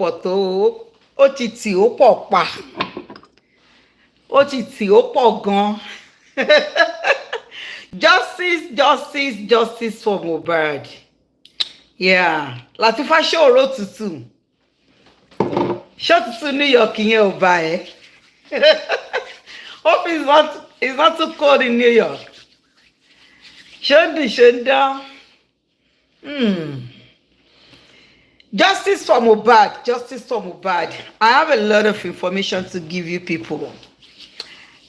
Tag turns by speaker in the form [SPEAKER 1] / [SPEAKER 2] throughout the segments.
[SPEAKER 1] pọ̀ tó ó ti tì ó pọ̀ pa ó ti tì ó pọ̀ gan. Justice for Mohbad. Yeah, Latifa ṣòro tutù. Ṣó tutù New York yẹn ò bá ẹ. Hope it's not too cold in New York. Shonda. Justice for Mohbad. I have a lot of information to give you people.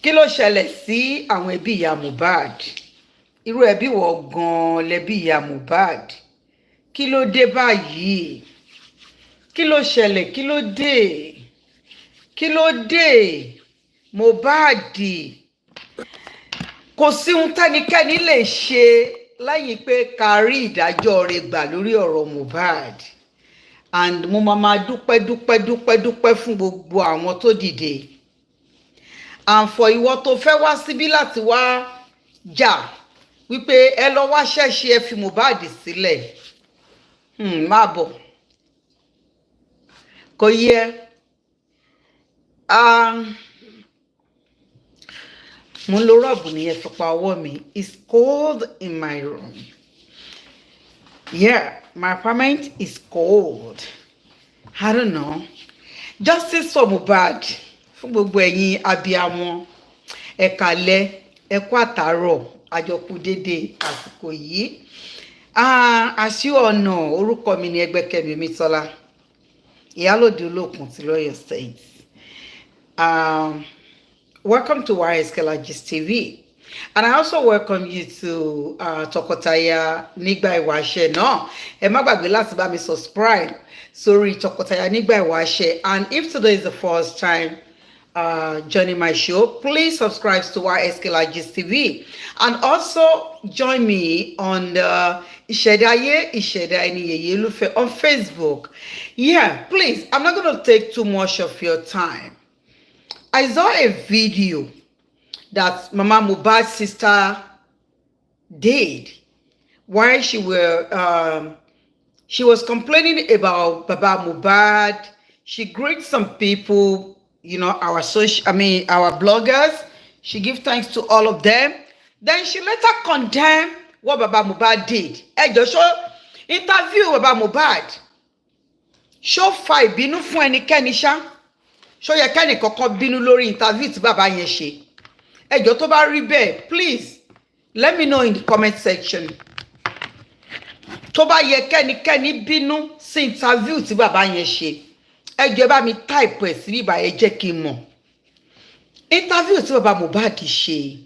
[SPEAKER 1] Kí ló ṣẹlẹ̀ sí àwọn ẹbí ìyá Mohbad? Irú ẹbí wo gan lẹbí ìyá Mohbad? Kí ló dé báyìí? Kí ló ṣẹlẹ̀? Kí ló dé? Kí ló dé? Mohbad. Kò sí ohun tẹ́nikẹ́ni lè ṣe lẹ́yìn pé ká rí ìdájọ́ rẹ̀ gbà lórí ọ̀rọ̀ Mohbad. And mo máa dúpẹ́ fún gbogbo àwọn tó dìde. And for ìwọ tó fẹ́ wá síbí láti wá jà wípé ẹ lọ wá ṣẹ̀ṣẹ̀ ẹ fi Mohbad sílẹ̀. Má bọ̀. Kò yẹ. Mo ń lo rọ́ọ̀bù nìyẹn fi pa ọwọ́ mi. It's cold in my room. Yeah, my apartment is cold. I don't know. Justice for Mohbad. Fún gbogbo ẹ̀yin abiyamọ, ẹ káalẹ́, ẹ kú àtàárọ̀, àjọkú dédé àsìkò yìí. As you all know, orúkọ mi ni Kemi Mitola. Ìyálòde Olókun ti Ọ̀yọ́ State. Welcome to YSKLGist TV. And I also welcome you to Tọkọtaya Nígbà Ìwáṣẹ̀ náà. Ẹ má gbàgbé láti bá mi subscribe sórí Tọkọtaya Nígbà Ìwáṣẹ̀. And if today is the first time joining my show, please subscribe to YSKLGist TV. And also join me on Ìṣẹ̀dáyé Ẹni Yèyélúfẹ́ on Facebook. Yeah, please, I'm not going to take too much of your time. I saw a video that Mama Mohbad's sister did while she was complaining about Baba Mohbad. She greets some people, you know, our bloggers. She gives thanks to all of them. Then she later condemned what Baba Mohbad did. Joshua interview Baba Mohbad. Show five bínú fún ẹnikẹ́ni ṣá. Show yẹ kẹ́ni kọ́kọ́ bínú lórí interview tí bàbá yẹn ṣe. Ẹjọ́ tó bá rí bẹ́ẹ̀, please let me know in the comment section. Tó bá yẹ kẹ́nikẹ́ni bínú sí interview tí bàbá yẹn ṣe. Ẹjọ́ bá mi type ẹ̀ sí bíbá ẹ jẹ́ kí n mọ̀. Interview tí Baba Mohbad ṣe.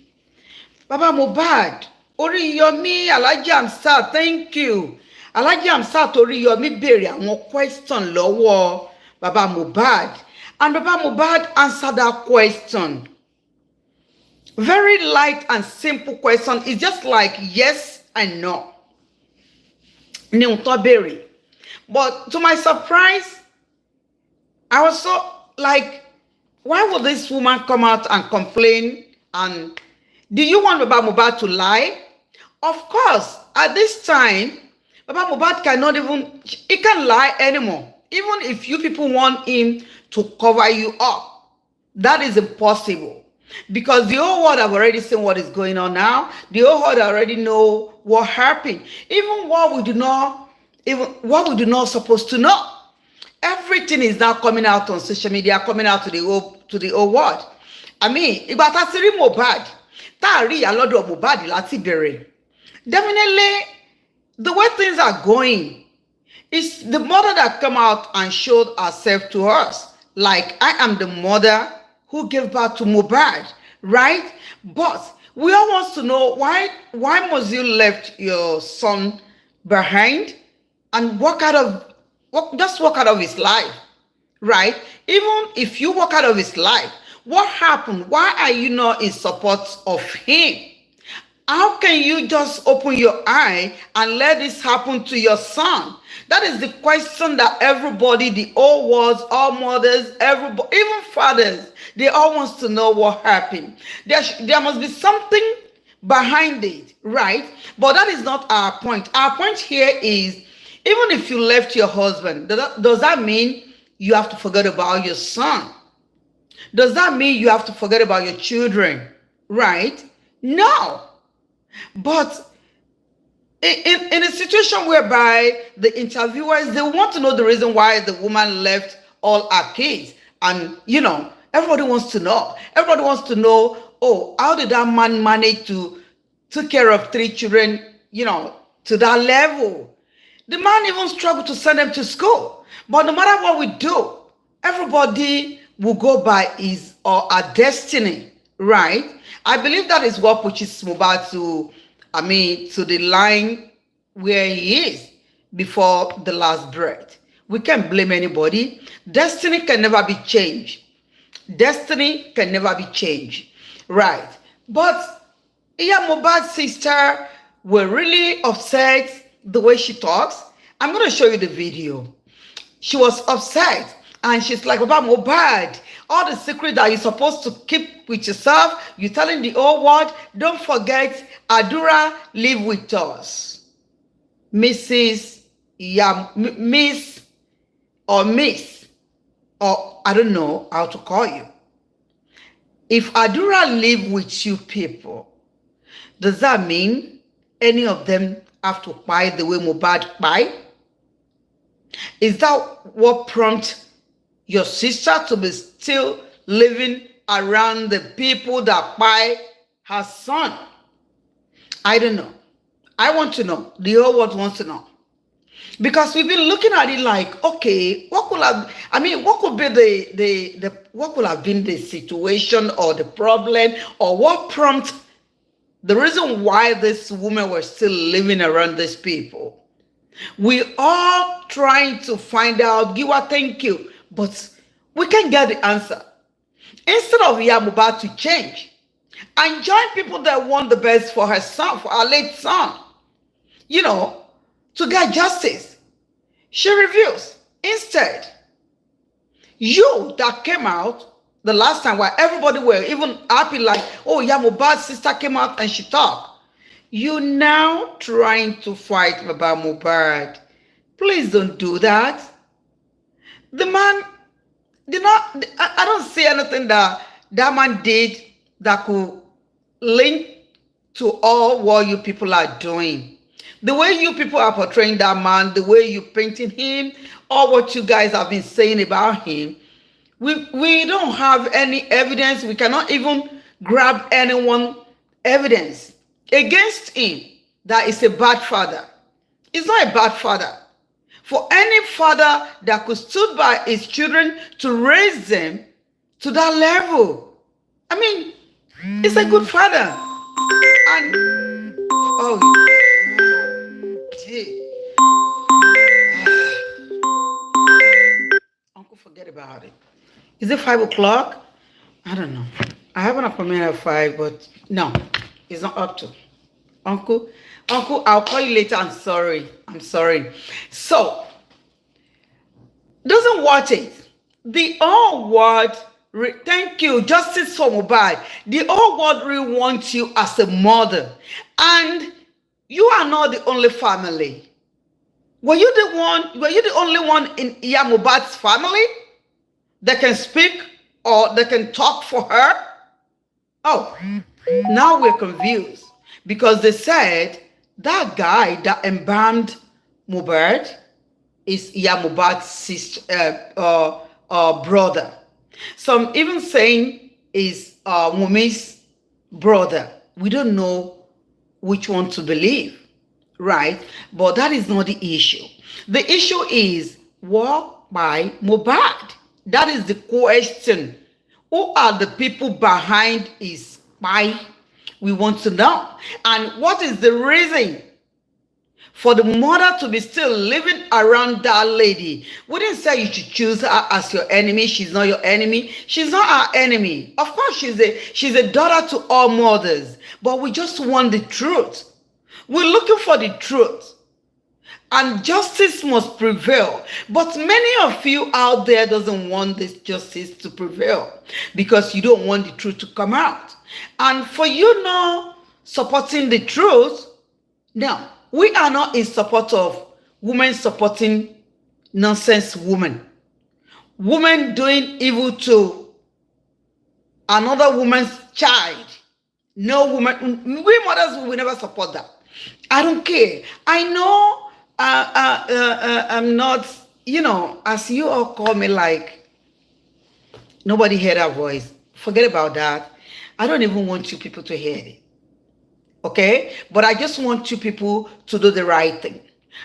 [SPEAKER 1] Baba Mohbad, Oriyom'S, Alhaji Hamzat, thank you. Alhaji Hamzat Oriyom'S béèrè àwọn question lọ́wọ́ Baba Mohbad. And Baba Mohbad answered that question. Very light and simple question. It's just like yes and no. Ní ohun tó béèrè. But to my surprise, I was so like, why would this woman come out and complain? And do you want Baba Mohbad to lie? Of course, at this time, Baba Mohbad he can't lie anymore. Even if you people want him to cover you up, that is impossible. Because the whole world have already seen what is going on now. The whole world already know what happened. Even what we do not supposed to know. Everything is now coming out on social media, coming out to the whole world. I mean, ìgbà tá ti rí Mohbad, tá rí ìyá lọ́dọ̀ Mohbad láti bẹ̀rẹ̀. Definitely, the way things are going, it's the mother that come out and showed herself to us. Like, I am the mother who gave birth to Mohbad, right? But we all want to know why must you left your son behind and just walk out of his life, right? Even if you walk out of his life, what happened? Why are you not in support of him? How can you just open your eye and let this happen to your son? That is the question that everybody, the old world, all mothers, everybody, even fathers, they all want to know what happened. There must be something behind it, right? But that is not our point. Our point here is, even if you left your husband, does that mean you have to forget about your son? Does that mean you have to forget about your children? Right? No. But in a situation whereby the interviewers, they want to know the reason why the woman left all her kids. And, everybody wants to know. Everybody wants to know, oh, how did that man manage to take care of 3 children, to that level? The man even struggled to send them to school. But no matter what we do, everybody will go by his or her destiny, right? I believe that is what pushes Mohbad to the line where he is before the last breath. We can't blame anybody. Destiny can never be changed. Destiny can never be changed, right? But Mohbad's sister were really upset the way she talks. I'm going to show you the video. She was upset and she's like, Mohbad, all the secret that you're supposed to keep with yourself, you're telling the whole world. Don't forget, Adura live with us. Mrs. Miss, or I don't know how to call you. If Adura live with you people, does that mean any of them have to buy the way Mohbad buy? Is that what prompts your sister to be still living around the people that buy her son? I don't know. I want to know. The whole world wants to know. Because we've been looking at it like, okay, what could be what could have been the situation or the problem, or what prompted the reason why this woman was still living around these people? We are trying to find out, give her thank you, but we can't get the answer. Instead of Mohbad to change and join people that want the best for her son, for her late son, to get justice, she refused. Instead, you that came out the last time while everybody were even happy, like, oh, Mohbad's sister came out and she talked. You now trying to fight about Mohbad. Please don't do that. The man did not, I don't see anything that man did that could link to all what you people are doing. The way you people are portraying that man, the way you painting him, all what you guys have been saying about him, we don't have any evidence. We cannot even grab anyone evidence against him that is a bad father. He's not a bad father. For any father that could stood by his children to raise them to that level, I mean, he's a good father. And Uncle, forget about it. Is it 5 o'clock? I don't know. I have an appointment at 5, but no, it's not up to. Uncle, I'll call you later. I'm sorry. So, doesn't watch it. The whole world, thank you, justice for Mohbad. The whole world really wants you as a mother. And you are not the only family. Were you the only one in Mohbad's family that can speak or that can talk for her? Oh, now we're confused. Because they said that guy that embalmed Mohbad is Mohbad's sister, brother. Some even saying is Wumi's brother. We don't know which one to believe, right? But that is not the issue. The issue is what by Mohbad? That is the question. Who are the people behind his spy? We want to know. And what is the reason for the mother to be still living around that lady? We didn't say you should choose her as your enemy. She's not your enemy. She's not our enemy. Of course, she's a daughter to all mothers. But we just want the truth. We're looking for the truth. And justice must prevail. But many of you out there doesn't want this justice to prevail because you don't want the truth to come out. And for you now supporting the truth, now, we are not in support of women supporting nonsense women. woman doing evil to another woman's child. No woman, we mothers will never support that. I don't care. I know I'm not, as you all call me, like, nobody heard our voice. Forget about that. I don't even want you people to hear it. Okay? But I just want you people to do the right thing.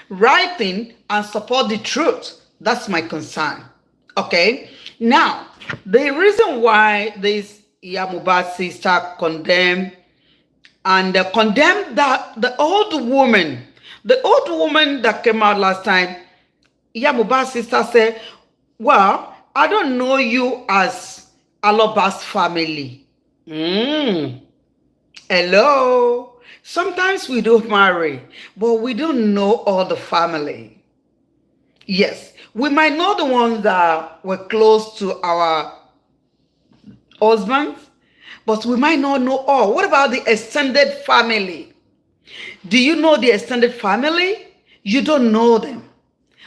[SPEAKER 1] Right thing and support the truth. That's my concern. Okay? Now, the reason why this Mohbad's sister condemned that the old woman that came out last time, Mohbad's sister said, well, I don't know you as OLUNLOYO's family. Hello. Sometimes we don't marry, but we don't know all the family. Yes, we might know the ones that were close to our husbands, but we might not know all. What about the extended family? Do you know the extended family? You don't know them.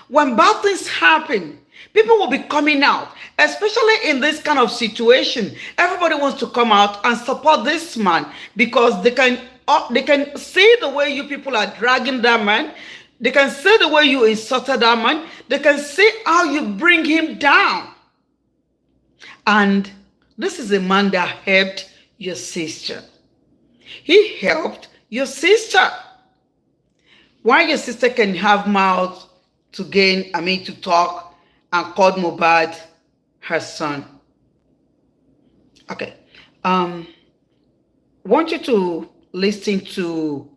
[SPEAKER 1] When bad things happen, people will be coming out, especially in this kind of situation. Everybody wants to come out and support this man because they can see the way you people are dragging that man. They can see the way you insulted that man. They can see how you bring him down. And this is a man that helped your sister. He helped your sister. Why your sister can have mouth to talk and call Mohbad her son. Okay. Want you to listen to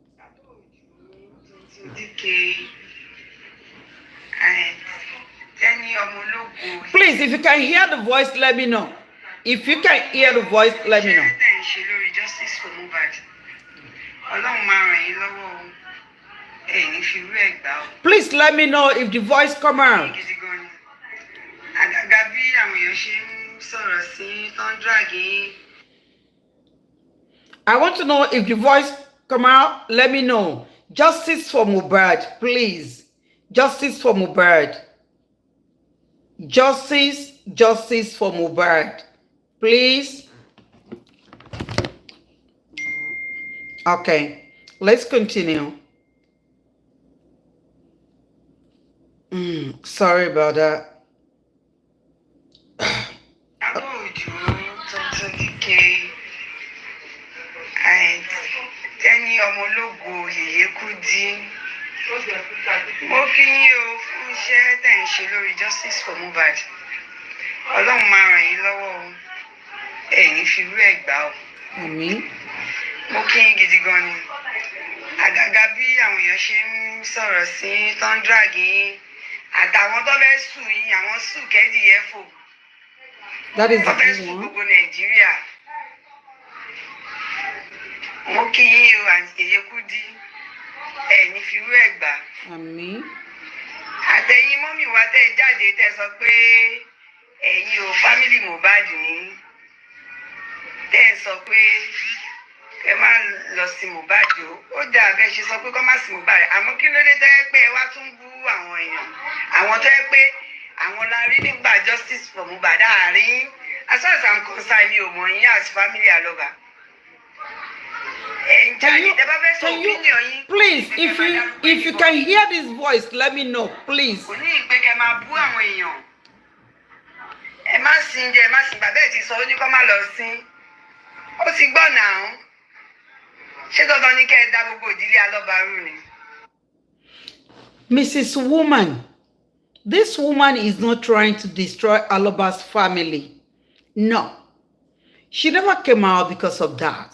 [SPEAKER 1] please, if you can hear the voice, let me know. If you can hear the voice, let me know. Please let me know if the voice come out. I want to know if the voice come out. Let me know. Justice for Mohbad, please. Justice for Mohbad. Justice for Mohbad, please. Okay, let's continue. Sorry about that.
[SPEAKER 2] Justice for Mohbad. Ọlọ́run máa ràn yín lọ́wọ́ ẹ̀yin fi rú ẹ̀ gbà ọ́.
[SPEAKER 1] Àmín.
[SPEAKER 2] Mo kí yín gidi gan ni. Àgàgà bí àwọn èèyàn ṣe ń sọ̀rọ̀ sí tó ń drag yín àtàwọn tó fẹ́ sùn yín àwọn sùn kẹ́dì yẹn fò.
[SPEAKER 1] That is
[SPEAKER 2] tó fẹ́ sùn gbogbo Nàìjíríà. Mo kí yín o àǹtí Yékúdí ẹ̀yin fi rú ẹ̀ gbà.
[SPEAKER 1] Àmín.
[SPEAKER 2] Àtẹ̀yìn mọ́mì wa tẹ́ jáde tẹ́ sọ pé ẹ̀yin ò fámìlì Mohbad ní tẹ́ sọ pé ẹ má lọ sí Mohbad o. Ó dà bẹ́ẹ̀ ṣe sọ pé kọ́ má sí Mohbad àmọ́ kí ló dé tẹ́ pé ẹ wá tún bú àwọn èèyàn àwọn tẹ́ pé àwọn la rí nígbà justice for Mohbad àárín as far as I'm concerned mi ò mọ̀ yín as family Aloba.
[SPEAKER 1] Please, if you can hear this voice, let me know, please. Mrs. Woman, this woman is not trying to destroy OLUNLOYO'S family. No. She never came out because of that.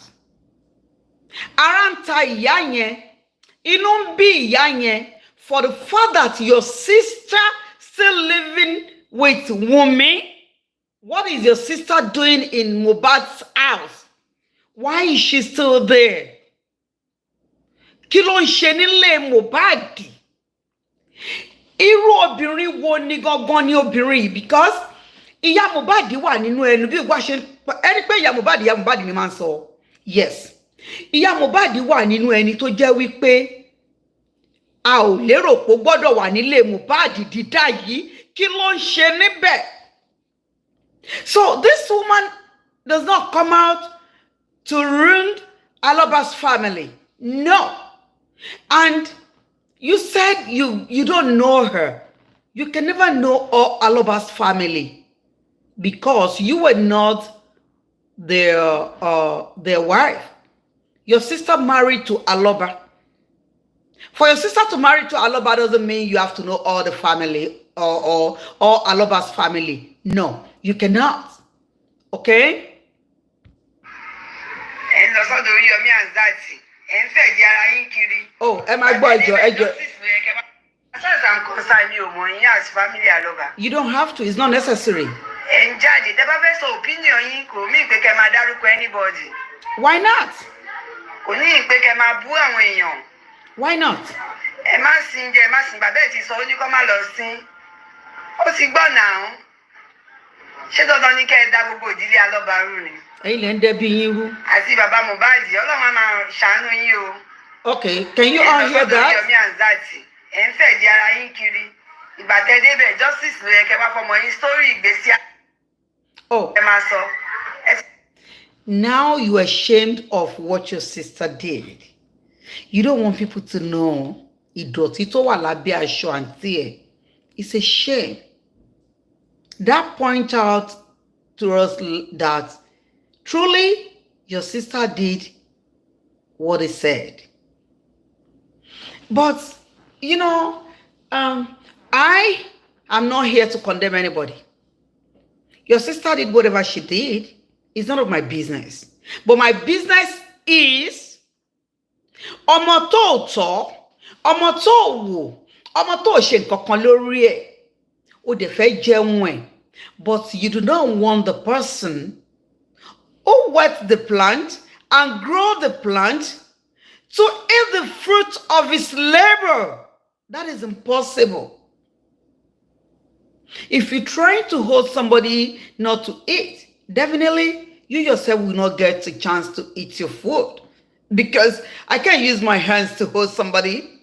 [SPEAKER 1] Aranta yanye, inú bí yanye, for the fact that your sister still living with Wunmi. What is your sister doing in Mohbad's house? Why is she still there? Kí ló ń ṣe nílé Mohbad? Irú obìnrin wo ni gangan ni obìnrin yìí? Because ìyá Mohbad wà nínú ẹnu bí ìgbà ṣe ẹni pé ìyá Mohbad ni máa ń sọ. Yes. Ìyá Mohbad wà nínú ẹni tó jẹ́ wípé a ò lérò pé gbọ́dọ̀ wà nílé Mohbad dídá yìí kí ló ń ṣe níbẹ̀ So this woman does not come out to ruin Aloba's family. No. And you said you don't know her. You can never know all Aloba's family because you were not their wife. Your sister married to Aloba. For your sister to marry to Aloba doesn't mean you have to know all the family or Aloba's family. No, you cannot. Okay?
[SPEAKER 2] And lọ sọ́dọ̀ Oriyom'S and Aunty. And fẹ́ di ara yín kiri.
[SPEAKER 1] Oh, am I boy ẹjọ?
[SPEAKER 2] As far as I'm concerned, mi ò mọ̀ yín as family Aloba.
[SPEAKER 1] You don't have to. It's not necessary.
[SPEAKER 2] Ẹ ń jáde, tẹ́ bá fẹ́ sọ opinion yín kò mí pé kẹ́ máa dárúkọ anybody.
[SPEAKER 1] Why not?
[SPEAKER 2] Kò ní pé kẹ́ máa bú àwọn èèyàn.
[SPEAKER 1] Why not?
[SPEAKER 2] Ẹ má sin jẹ, ẹ má sin bàbá ẹ̀ ti sọ ó ní kó má lọ sin. Ó ti gbọ́ náà. Ṣé dandan ni kẹ́ ẹ dá gbogbo ìdílé Aloba rú ni?
[SPEAKER 1] Ẹ̀yin lẹ ń dẹ́bi yín rú.
[SPEAKER 2] Àti bàbá Mohbad'S, Ọlọ́run á máa ṣàánú yín o.
[SPEAKER 1] Okay, can you all hear that?
[SPEAKER 2] Oriyom'S and Aunty. Ẹ ń fẹ́ di ara yín kiri. Ìgbà tẹ́ débẹ̀ justice ló yẹ kẹ́ bá fọmọ yín story ìgbésí
[SPEAKER 1] Oh,
[SPEAKER 2] ẹ máa sọ.
[SPEAKER 1] now you are ashamed of what your sister did. You don't want people to know ìdọ̀tí tó wà lábẹ́ aṣọ àǹtí ẹ̀. It's a shame. That point out to us that truly your sister did what he said. But, you know, I am not here to condemn anybody. Your sister did whatever she did. It's none of my business. But my business is ọmọ tó tọ́, ọmọ tó wò, ọmọ tó ṣe nǹkan kan lórí ẹ̀. Ó dẹ̀ fẹ́ jẹun ẹ̀. But you do not want the person who wet the plant and grow the plant to eat the fruit of his labor. That is impossible. If you try to hold somebody not to eat, definitely you yourself will not get a chance to eat your food. Because I can't use my hands to hold somebody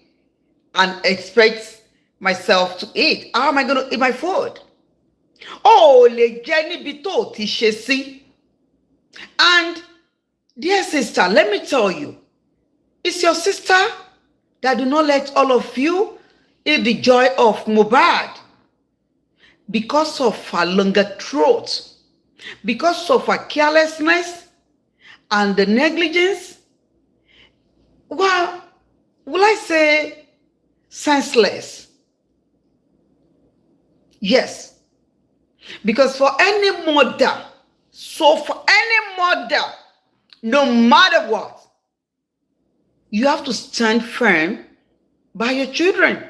[SPEAKER 1] and expect myself to eat. How am I going to eat my food? Oh, le jẹ́ níbi tó ti ṣe sí. And dear sister, let me tell you, it's your sister that do not let all of you eat the joy of Mohbad because of her longer throat, because of her carelessness and the negligence. Well, will I say senseless? Yes. Because for any mother, no matter what, you have to stand firm by your children.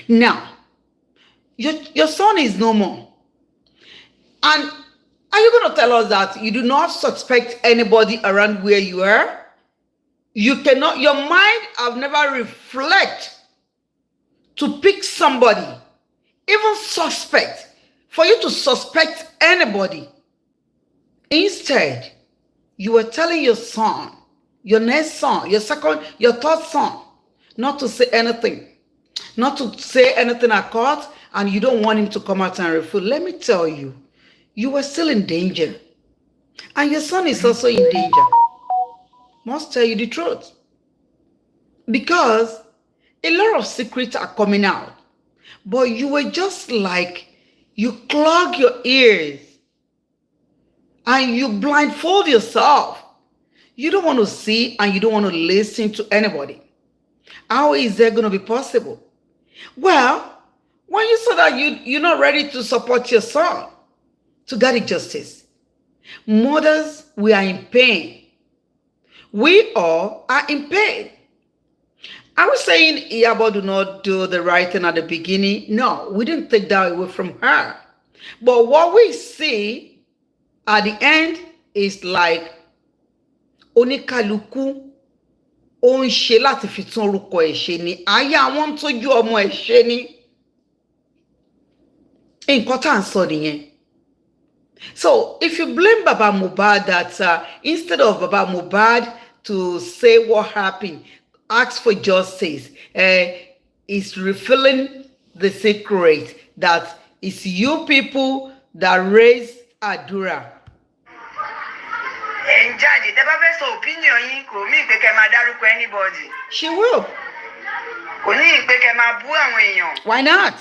[SPEAKER 1] Now, your son is no more. And are you going to tell us that you do not suspect anybody around where you are? You cannot, your mind have never reflect to pick somebody, even suspect, for you to suspect anybody. Instead, you were telling your son, your next son, your second, your third son, not to say anything. Not to say anything at court, and you don't want him to come out and refute. Let me tell you, you were still in danger. And your son is also in danger. Must tell you the truth. Because a lot of secrets are coming out. But you were just like, you clog your ears and you blindfold yourself. You don't want to see and you don't want to listen to anybody. How is that going to be possible? Well, when you saw that you're not ready to support your son to get justice, mothers, we are in pain. We all are in pain. I was saying Iyabo do not do the right thing at the beginning. No, we didn't take that away from her. But what we see at the end is like oníkálukú ó ń ṣe láti fi tún orúkọ ẹ̀ ṣe ni, ayé àwọn tó ju ọmọ ẹ̀ ṣe ni. Nǹkan tá à ń sọ nìyẹn. So if you blame Baba Mohbad that instead of Baba Mohbad to say what happened, ask for justice, is revealing the secret that it's you people that raised Adura.
[SPEAKER 2] ẹ̀ ń jáde tẹ́ bá fẹ́ sọ opinion yín kò mí pé kẹ́ máa dárúkọ anybody.
[SPEAKER 1] She will.
[SPEAKER 2] kò ní pé kẹ́ máa bú àwọn èèyàn.
[SPEAKER 1] Why not?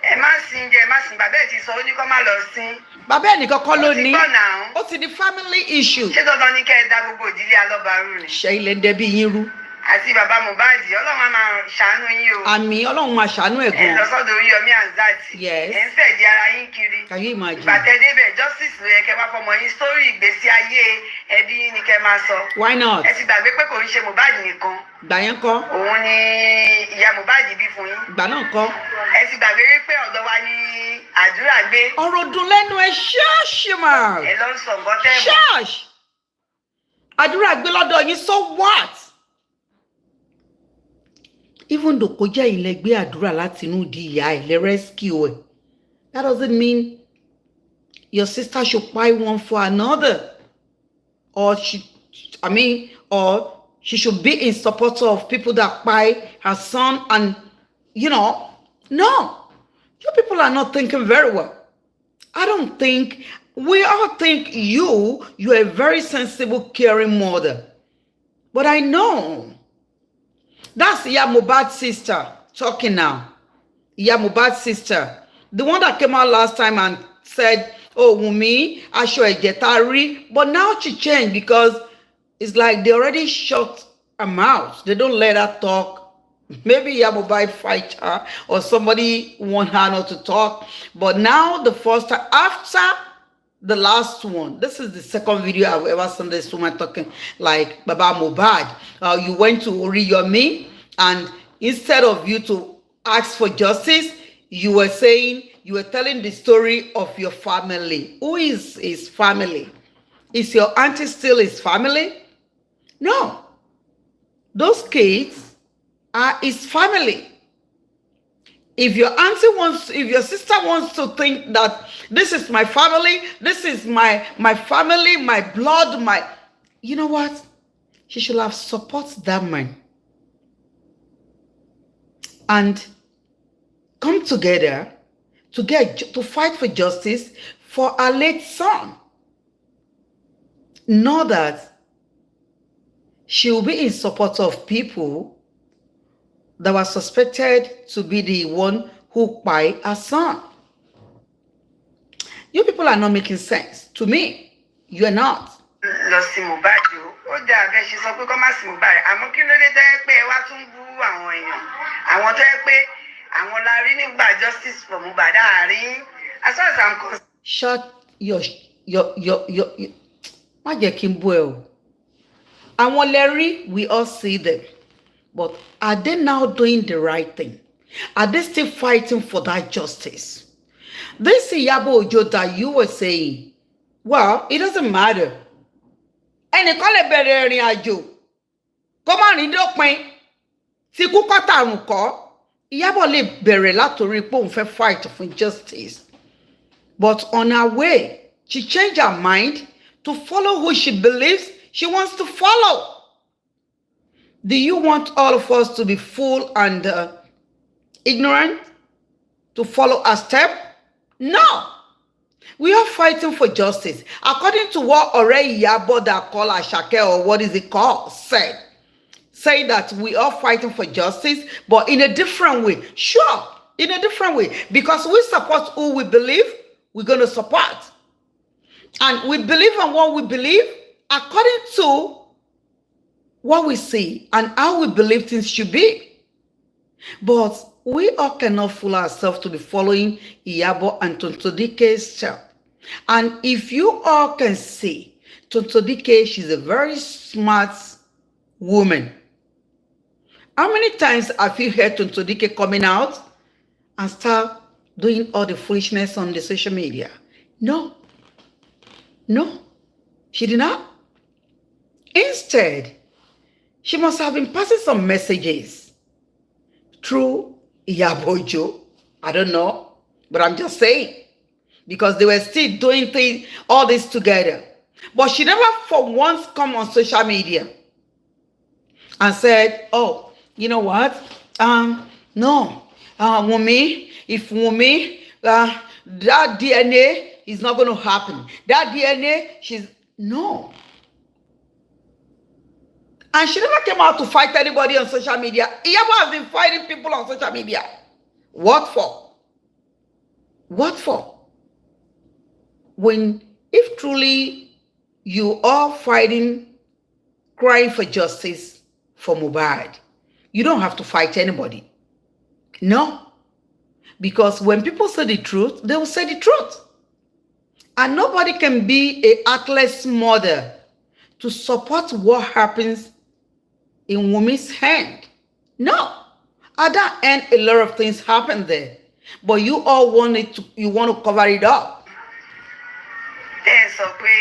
[SPEAKER 2] ẹ má sin jẹ ẹ má sin bàbá ẹ ti sọ ó ní kó má lọ sin.
[SPEAKER 1] Bàbá ẹnìkan kọ́ ló ní.
[SPEAKER 2] ó ti gbọ́ náà.
[SPEAKER 1] Ó ti di family issue.
[SPEAKER 2] ṣé dandan ní kẹ́ ẹ dá gbogbo ìdílé alọ́barú ni.
[SPEAKER 1] Ṣé ilé ń dẹbí yín rú?
[SPEAKER 2] àti bàbá Mohbad ọlọ́run á máa ṣàánú yín o.
[SPEAKER 1] Àmì Ọlọ́run máa ṣàánú ẹ̀
[SPEAKER 2] ẹ
[SPEAKER 1] gan.
[SPEAKER 2] lọ sọ́dọ̀ Oriyom'S àti.
[SPEAKER 1] Yes.
[SPEAKER 2] ẹ ń fẹ̀dí ara yín kiri.
[SPEAKER 1] Can you imagine?
[SPEAKER 2] ìbàtẹ́débẹ̀ justice ló yẹ kẹ́ wá fọmọ yín sórí ìgbésí ayé ẹbí yín ni kẹ́ máa sọ.
[SPEAKER 1] Why not?
[SPEAKER 2] ẹ ti gbàgbé pé kò ń ṣe Mohbad nìkan.
[SPEAKER 1] Ìgbà yẹn kọ́.
[SPEAKER 2] òun ni ìyá Mohbad bí fún yín.
[SPEAKER 1] Ìgbà náà kọ́.
[SPEAKER 2] ẹ ti gbàgbé pé ọ̀dọ̀ wa ni àdúrà gbé.
[SPEAKER 1] Ọ̀rọ̀ dùn lẹ́nu ẹ ṣáàṣì mà.
[SPEAKER 2] ẹ lọ sọ nǹkan tẹ́ mọ̀.
[SPEAKER 1] Ṣáàṣì. Àdúrà gbé lọ́dọ̀ yín, so what? Even though kò jẹ́ ilẹ̀ gbé àdúrà láti inú di ìyá ẹ̀ lè rescue ẹ̀, that doesn't mean your sister should buy one for another, or she should be in support of people that buy her son, and no, you people are not thinking very well. I don't think, we all think you're a very sensible, caring mother, but I know. That's Iya Mohbad's sister talking now. Iya Mohbad's sister. The one that came out last time and said, oh, Wunmi, aṣọ ẹ̀jẹ̀ tá rí. But now she changed because it's like they already shut her mouth. They don't let her talk. Maybe Iya Mohbad fight her or somebody want her not to talk. But now the first time, after the last one, this is the second video I've ever seen this woman talking like Baba Mohbad. You went to Oriyom'S, and instead of you to ask for justice, you were telling the story of your family. Who is his family? Is your auntie still his family? No. Those kids are his family. If your your sister wants to think that this is my family, this is my family, my blood, you know what? She should have supported that man and come together to fight for justice for our late son. Know that she will be in support of people that was suspected to be the one who by her son. You people are not making sense. To me, you are not.
[SPEAKER 2] Lọ sí Mohbad o, ó dà bẹ́ẹ̀ ṣe sọ pé kọ́ má sí Mohbad, àmọ́ kí ló dé tẹ́ pé ẹ wá tún bú àwọn èèyàn. Àwọn tó yẹ pé àwọn la rí nígbà justice for Mohbad àárín. As far as I'm concerned.
[SPEAKER 1] Shut your má jẹ́ kí n bú ẹ o. Àwọn lẹ rí, we all see them. But are they now doing the right thing? Are they still fighting for that justice? This Iyabo Ojo that you were saying, well, it doesn't matter. Ẹnìkan lè bẹ̀rẹ̀ ìrìn àjò kó má rìn dópin tí kú kọ́tàrùn kọ́. Iyabo lè bẹ̀rẹ̀ látorí pé òun fẹ́ fight for justice. But on her way, she changed her mind to follow who she believes she wants to follow. Do you want all of us to be fool and ignorant to our step? No. We are fighting for justice. According to what Iyabo that call Asake, or what is it called, said. Say that we are fighting for justice, but in a different way. Sure, in a different way. Because we support who we believe we're going to support. And we believe in what we believe according to what we see and how we believe things should be. But we all cannot fool ourselves to be following Iyabo and Tontodike's step. And if you all can see, Tontodike, she's a very smart woman. How many times have you heard Tontodike coming out and start doing all the foolishness on the social media? No. No, she did not. Instead, she must have been passing some messages through Iyabo Ojo. I don't know, but I'm just saying. Because they were still doing all this together. But she never for once come on social media and said, oh, you know what? No, Wunmi, if Wunmi that DNA is not going to happen. That DNA, no. And she never came out to fight anybody on social media. Iyabu has been fighting people on social media. What for? What for? If truly you are fighting, crying for justice for Mohbad, you don't have to fight anybody. No. Because when people say the truth, they will say the truth. And nobody can be a heartless mother to support what happens in woman's hand. No. At that end, a lot of things happen there. But you all want to cover it up.
[SPEAKER 2] Sọ pé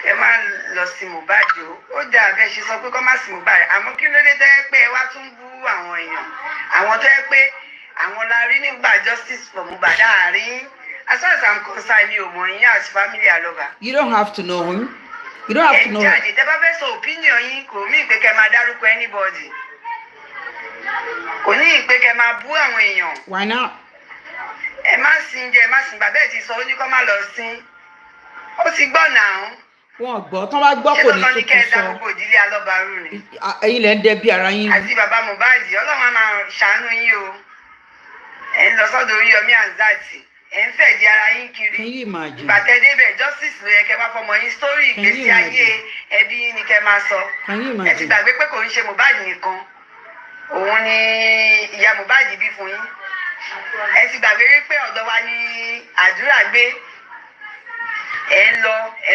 [SPEAKER 2] ẹ má lọ sí Mohbad o. Ó dà bẹ́ẹ̀ ṣe sọ pé kó má sí Mohbad. Àmọ́ kí ló dé tẹ́ pé ẹ wá tún bú àwọn èèyàn. Àwọn tẹ́ pé àwọn la rí nígbà justice for Mohbad àárín. As far as I'm concerned, mi ò mọ̀ yín as family alova.
[SPEAKER 1] You don't have to know him. You don't have to know him.
[SPEAKER 2] Ẹ jáde tẹ́ bá fẹ́ sọ opinion yín kò mí pé kẹ́ máa dárúkọ anybody. Kò ní pé kẹ́ máa bú àwọn èèyàn.
[SPEAKER 1] Why not?
[SPEAKER 2] Ẹ má sin jẹ, ẹ má sin bàbá ẹ ti sọ ó ní kó má lọ sin. Ó ti gbọ́ náà.
[SPEAKER 1] Wọ́n gbọ́, tán bá gbọ́ kò ní tó tún sọ.
[SPEAKER 2] Ṣé lọ́kàn ní kẹ́ ẹ dá gbogbo ìdílé alọ́barú ni?
[SPEAKER 1] Ẹ̀yin lẹ ń dẹbi ara yín.
[SPEAKER 2] Àti bàbá Mohbad, Ọlọ́run á máa ṣàánú yín o. Ẹ ń lọ sọ́dọ̀ Oriyom'S àti ẹ ń fẹ̀dí ara yín kiri.
[SPEAKER 1] Can you imagine?
[SPEAKER 2] Ìbàtẹ́ débẹ̀ justice ló yẹ kẹ́ máa fọmọ yín story ìgbésí ayé ẹbí yín ni kẹ́ máa sọ.
[SPEAKER 1] Can you
[SPEAKER 2] Ẹ ti
[SPEAKER 1] imagine?
[SPEAKER 2] gbàgbé pé kò ń ṣe Mohbad nìkan. Òun ni ìyá Mohbad bí fún yín. Ẹ ti gbàgbé pé ọ̀dọ̀ wa ni àdúrà gbé. Ẹ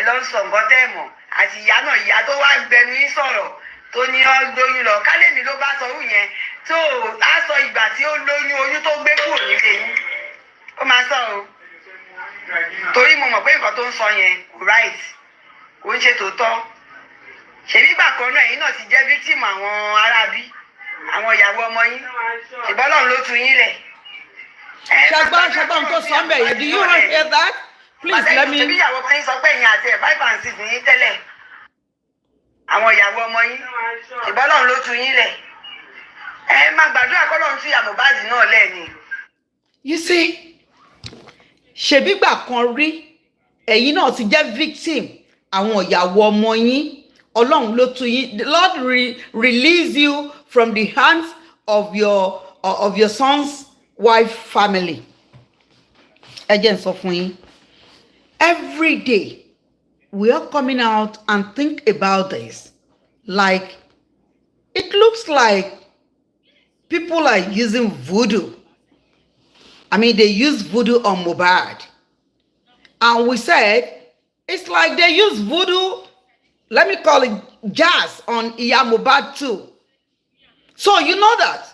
[SPEAKER 2] lọ sọ nǹkan tẹ́ mọ̀ àti ìyá náà ìyá tó wá gbẹnu yín sọ̀rọ̀ tó ní ọ lóyún lọ kálẹ̀mí ló bá sọ òun yẹn tó á sọ ìgbà tí ó lóyún oyún tó gbé kúrò nílé yín ó máa sọ o torí mo mọ̀ pé nǹkan tó ń sọ yẹn right kò ń ṣe tòótọ́ ṣèbí ìgbà kan náà ẹ̀yin náà ti jẹ́ victim àwọn aráabí àwọn ìyàwó ọmọ yín ṣùgbọ́n Ọlọ́run ló tu yín lẹ̀.
[SPEAKER 1] Ṣàgbọ́n tó sọ mbẹ̀ yẹn, do you hear that? Please let me.
[SPEAKER 2] Ṣèbí ìyàwó ọmọ yín sọ pé ẹ̀yin àti ẹ̀ 5 and 6 ní tẹ́lẹ̀ àwọn ìyàwó ọmọ yín ṣùgbọ́n Ọlọ́run ló tu yín lẹ̀ ẹ má gbàdúrà k'Ọlọ́run tú ìyá Mohbad náà lẹ̀ ni.
[SPEAKER 1] You see, ṣèbí gbà kan rí ẹ̀yin náà ti jẹ́ victim àwọn ìyàwó ọmọ yín Ọlọ́run ló tú yín. The Lord release you from the hands of your son's wife family. Ẹ jẹ́ n sọ fún yín. Every day, we are coming out and think about this. Like, it looks like people are using voodoo. I mean, they use voodoo on Mohbad. And we said, it's like they use voodoo, let me call it jazz, on Iya Mohbad too. So you know that.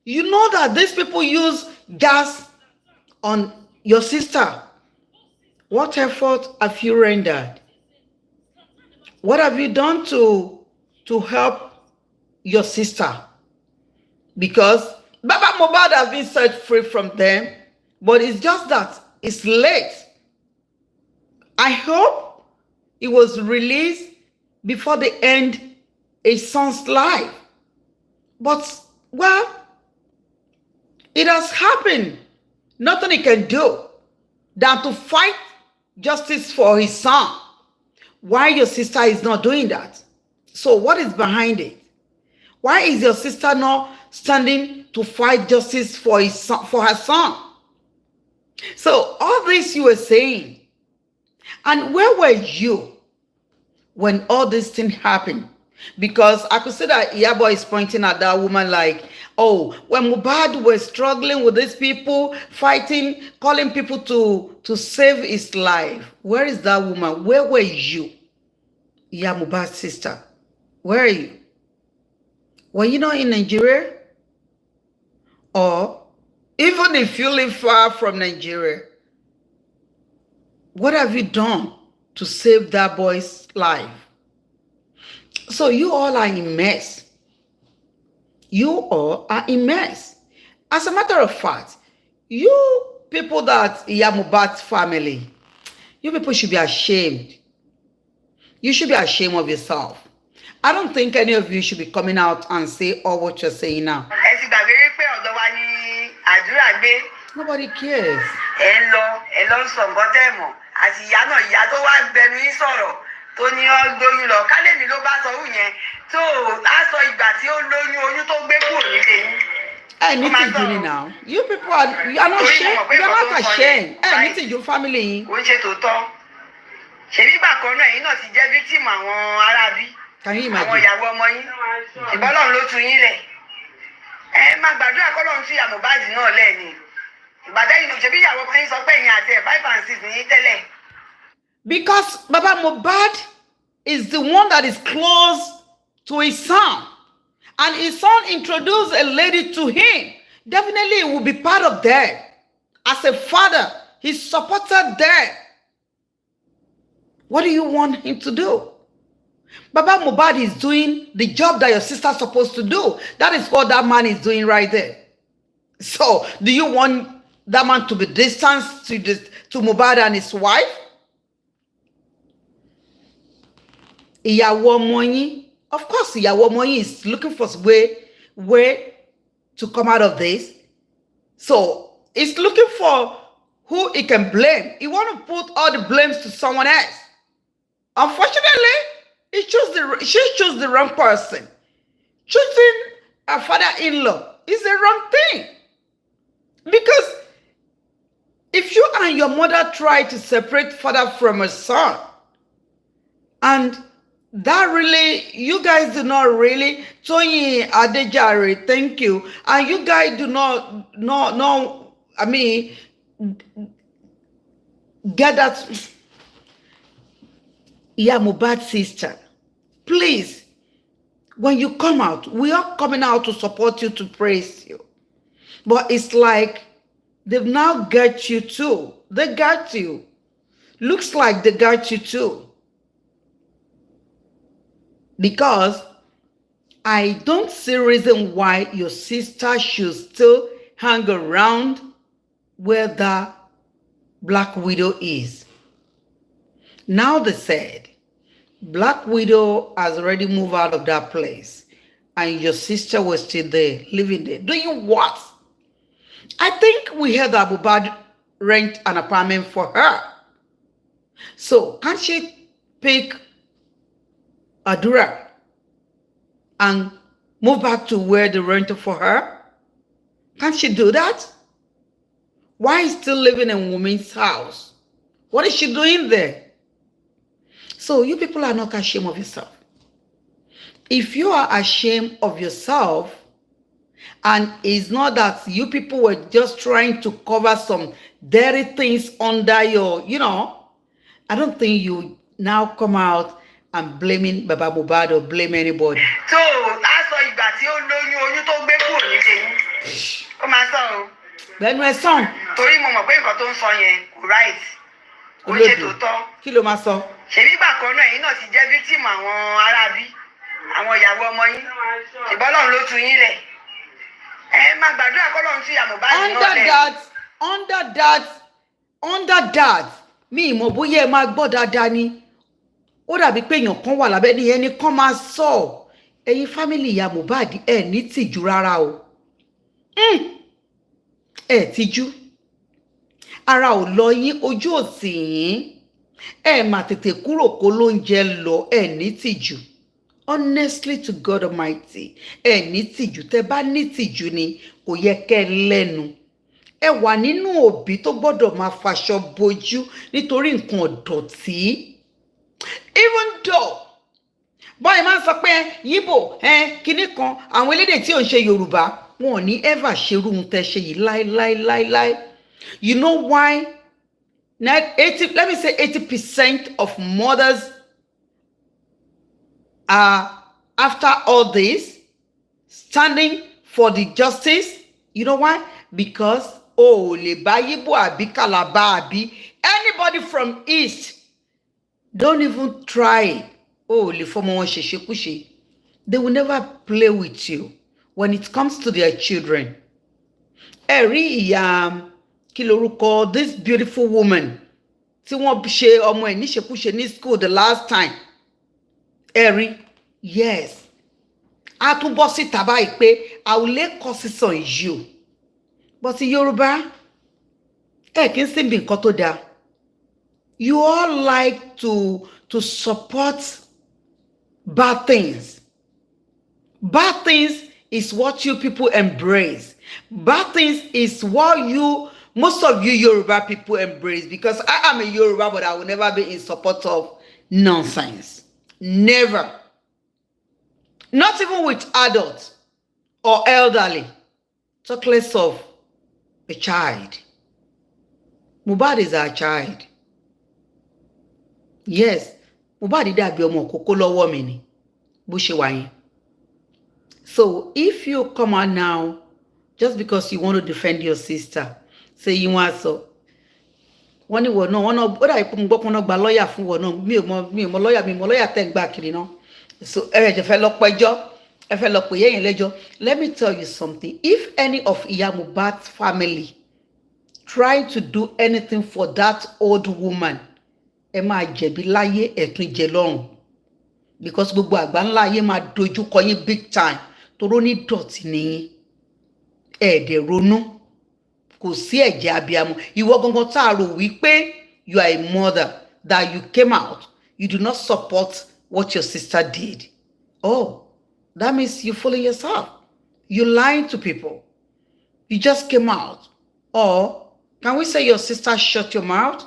[SPEAKER 1] You know that these people use jazz on your sister. What effort have you rendered? What have you done to help your sister? Because Baba Mohbad has been set free from them, but it's just that it's late. I hope it was released before they end his son's life. But, well, it has happened. Nothing he can do than to fight justice for his son. Why your sister is not doing that? So what is behind it? Why is your sister not standing to fight justice for his son, for her son? So all this you were saying, and where were you when all this thing happened? Because I could see that Iyabo is pointing at that woman like, oh, when Mohbad was struggling with these people, fighting, calling people to save his life. Where is that woman? Where were you? Iya Mohbad's sister. Where are you? Were you not in Nigeria? Or even if you live far from Nigeria, what have you done to save that boy's life? So you all are in mess. You all are in mess. As a matter of fact, you people that Iya Mohbad's family, you people should be ashamed. You should be ashamed of yourself. I don't think any of you should be coming out and say all what you're saying now.
[SPEAKER 2] Ẹ ti gbàgbé pé ọ̀dọ̀ wa ni àdúrà gbé.
[SPEAKER 1] Nobody cares.
[SPEAKER 2] ẹ ń lọ sọ nǹkan tẹ́ mọ̀ àti ìyá náà ìyá tó wá gbẹnu yín sọ̀rọ̀ tó ní ọ lóyún lọ kálẹ̀mí ló bá sọ yẹn tó á sọ ìgbà tí ó lóyún oyún tó gbé kúrò nílé yín.
[SPEAKER 1] Anything doing now. You people are not ashamed. You are not ashamed. Anything your family.
[SPEAKER 2] Ó ń ṣe tòótọ́. Ṣèbí ìgbà kan náà yín náà ti jẹ́ victim àwọn arábí.
[SPEAKER 1] Can you imagine?
[SPEAKER 2] Àwọn ìyàwó ọmọ yín. Ìbọ́lọ́run ló tu yín lẹ̀. Ẹ máa gbàdúrà kọ́lọ́run tú ìyá Mohbad náà lẹ́ẹ̀ni. Ìbàdàn yìí ṣèbí ìyàwó kan yín sọ pé ẹ̀yin àti ẹ̀ 5 and 6 ní tẹ́lẹ̀.
[SPEAKER 1] Because Baba Mohbad is the one that is close to his son. And his son introduced a lady to him. Definitely he will be part of that. As a father, he supported that. What do you want him to do? Baba Mohbad is doing the job that your sister's supposed to do. That is what that man is doing right there. So, do you want that man to be distanced to Mohbad and his wife? Ìyàwó ọmọ yín. Of course, ìyàwó ọmọ yín is looking for a way to come out of this. So, he's looking for who he can blame. He want to put all the blames to someone else. Unfortunately, she chose the wrong person. Choosing a father-in-law is the wrong thing. Because if you and your mother try to separate father from a son, and that really, you guys do not really, Tony Adejare, thank you. And you guys do not, I mean, get that. Yeah, Mohbad's sister, please, when you come out, we are coming out to support you, to praise you. But it's like they've now got you too. They got you. Looks like they got you too. Because I don't see reason why your sister should still hang around where the Black Widow is. Now they said, Black Widow has already moved out of that place and your sister was still there, living there. Doing what? I think we heard that Mohbad rent an apartment for her. So can't she pick Adura and move back to where they rented for her? Can't she do that? Why is still living in woman's house? What is she doing there? So you people are not ashamed of yourself. If you are ashamed of yourself, and it's not that you people were just trying to cover some dirty things under your, I don't think you now come out and blaming Baba Mohbad or blame anybody.
[SPEAKER 2] So, that's why ìgbà tí ó lóyún oyún tó gbé kúrò nílé yín. Ó máa sọ o.
[SPEAKER 1] Bẹ́ẹ̀ni ẹ sàn.
[SPEAKER 2] Torí mo mọ̀ pé nǹkan tó ń sọ yẹn kò right. Ó ṣe tòótọ́.
[SPEAKER 1] Kí ló máa sọ?
[SPEAKER 2] Ṣèbí ìgbà kan náà yín náà ti jẹ́ victim àwọn arábí, àwọn ìyàwó ọmọ yín. Ìbọ́lọ́run ló tu yín lẹ̀. Ẹ máa gbàdúrà kọ́lọ́run tú ìyá Mohbad náà lẹ̀. Under that, mi ìmọ̀ bóyá ẹ máa gbọ́ dáadáa ni. Ó dàbí pé èèyàn kan wà lábẹ́ ní ẹni kan máa sọ. Ẹ̀yin fámìlì ìyá Mohbad ẹ̀ ní tìjú rárá o. Ẹ̀ tìjú. Ara ò lọ yín, ojú ò tì yín. Ẹ mà tètè kúrò kó lóúnjẹ lọ, ẹ̀ ní tìjú. Honestly to God Almighty, ẹ ní tìjú. Tẹ́ bá ní tìjú ni kò yẹ kẹ́ lẹ́nu. Ẹ wà nínú òbí tó gbọ́dọ̀ máa faṣọ bojú nítorí nǹkan ọ̀dọ̀tí. Even though bọ́ọ̀ máa ń sọ pé yíbò kinní kan àwọn elédè tí ò ń ṣe Yorùbá wọn ò ní ever ṣerú ohun tẹ́ ṣe yìí láíláíláíláí. You know why? Let me say 80% of mothers are, after all this, standing for the justice. You know why? Because le bayibo abi Calabar abi anybody from East don't even try. Le fomo won shesekushi. They will never play with you when it comes to their children. Kí lorúkọ this beautiful woman tí wọ́n ṣe ọmọ ẹ̀ níṣekúṣe ní school the last time. Yes. A tún bọ́ síta báyìí pé I will lay curses on you. But in Yoruba,
[SPEAKER 1] kí n sì bí nǹkan tó dáa. You all like to support bad things. Bad things is what you people embrace. Bad things is what most of you Yoruba people embrace, because I am a Yoruba, but I will never be in support of nonsense. Never. Not even with adults or elderly. Talk less of a child. Mohbad is our child. Yes, Mohbad dàbí ọmọ kókó lọ́wọ́ mi ni bó ṣe wà yẹn. So if you come out now just because you want to defend your sister, say you want so. Wọ́n ní wọ̀ náà wọ́n náà ó dàbí pé mo gbọ́ pé wọ́n náà gba lọ́ọ̀yà fún wọ̀ náà mi ò mọ lọ́ọ̀yà tẹ̀ ń gbà kiri náà. So ẹ fẹ́ lọ pẹjọ́ ẹ fẹ́ lọ pè yẹ́yìn lẹ́jọ́. Let me tell you something. If any of Iya Mohbad's family try to do anything for that old woman, ẹ máa jẹ̀bi láyé ẹ̀tún jẹ lọ́run, because gbogbo àgbà ńlá ayé máa dojú kọ yín big time toró ní dọ̀tí nìyí ẹ̀ẹ́dẹ̀ ronú kò sí ẹ̀jẹ̀ abiyamọ. Ìwọ gangan tá a rò wípé you are a mother, that you came out, you do not support what your sister did. Oh, that means you fooling yourself. You lying to people. You just came out. Or can we say your sister shut your mouth,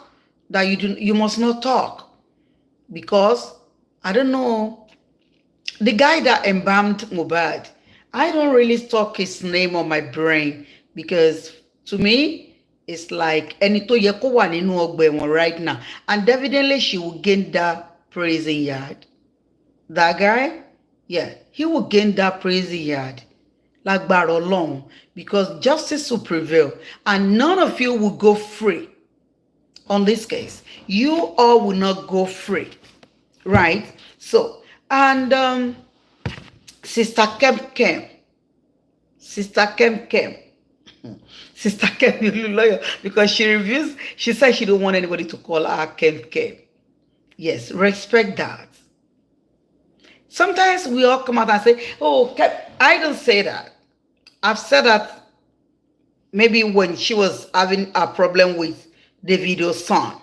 [SPEAKER 1] that you must not talk? Because I don't know, the guy that embalmed Mohbad, I don't really talk his name on my brain, because to me it's like ẹni tó yẹ kó wà nínú ọgbà ẹ̀wọ̀n right now, and evidently she will gain that prison yard. That guy, yeah, he will gain that prison yard lágbára Ọlọ́run, because justice will prevail and none of you will go free on this case. You all will not go free, right? So, and Sister Kemi, Sister OLUNLOYO, because she said she don't want anybody to call her Kemi. Yes, respect that. Sometimes we all come out and say, oh, I don't say that. I've said that maybe when she was having a problem with Davido's son.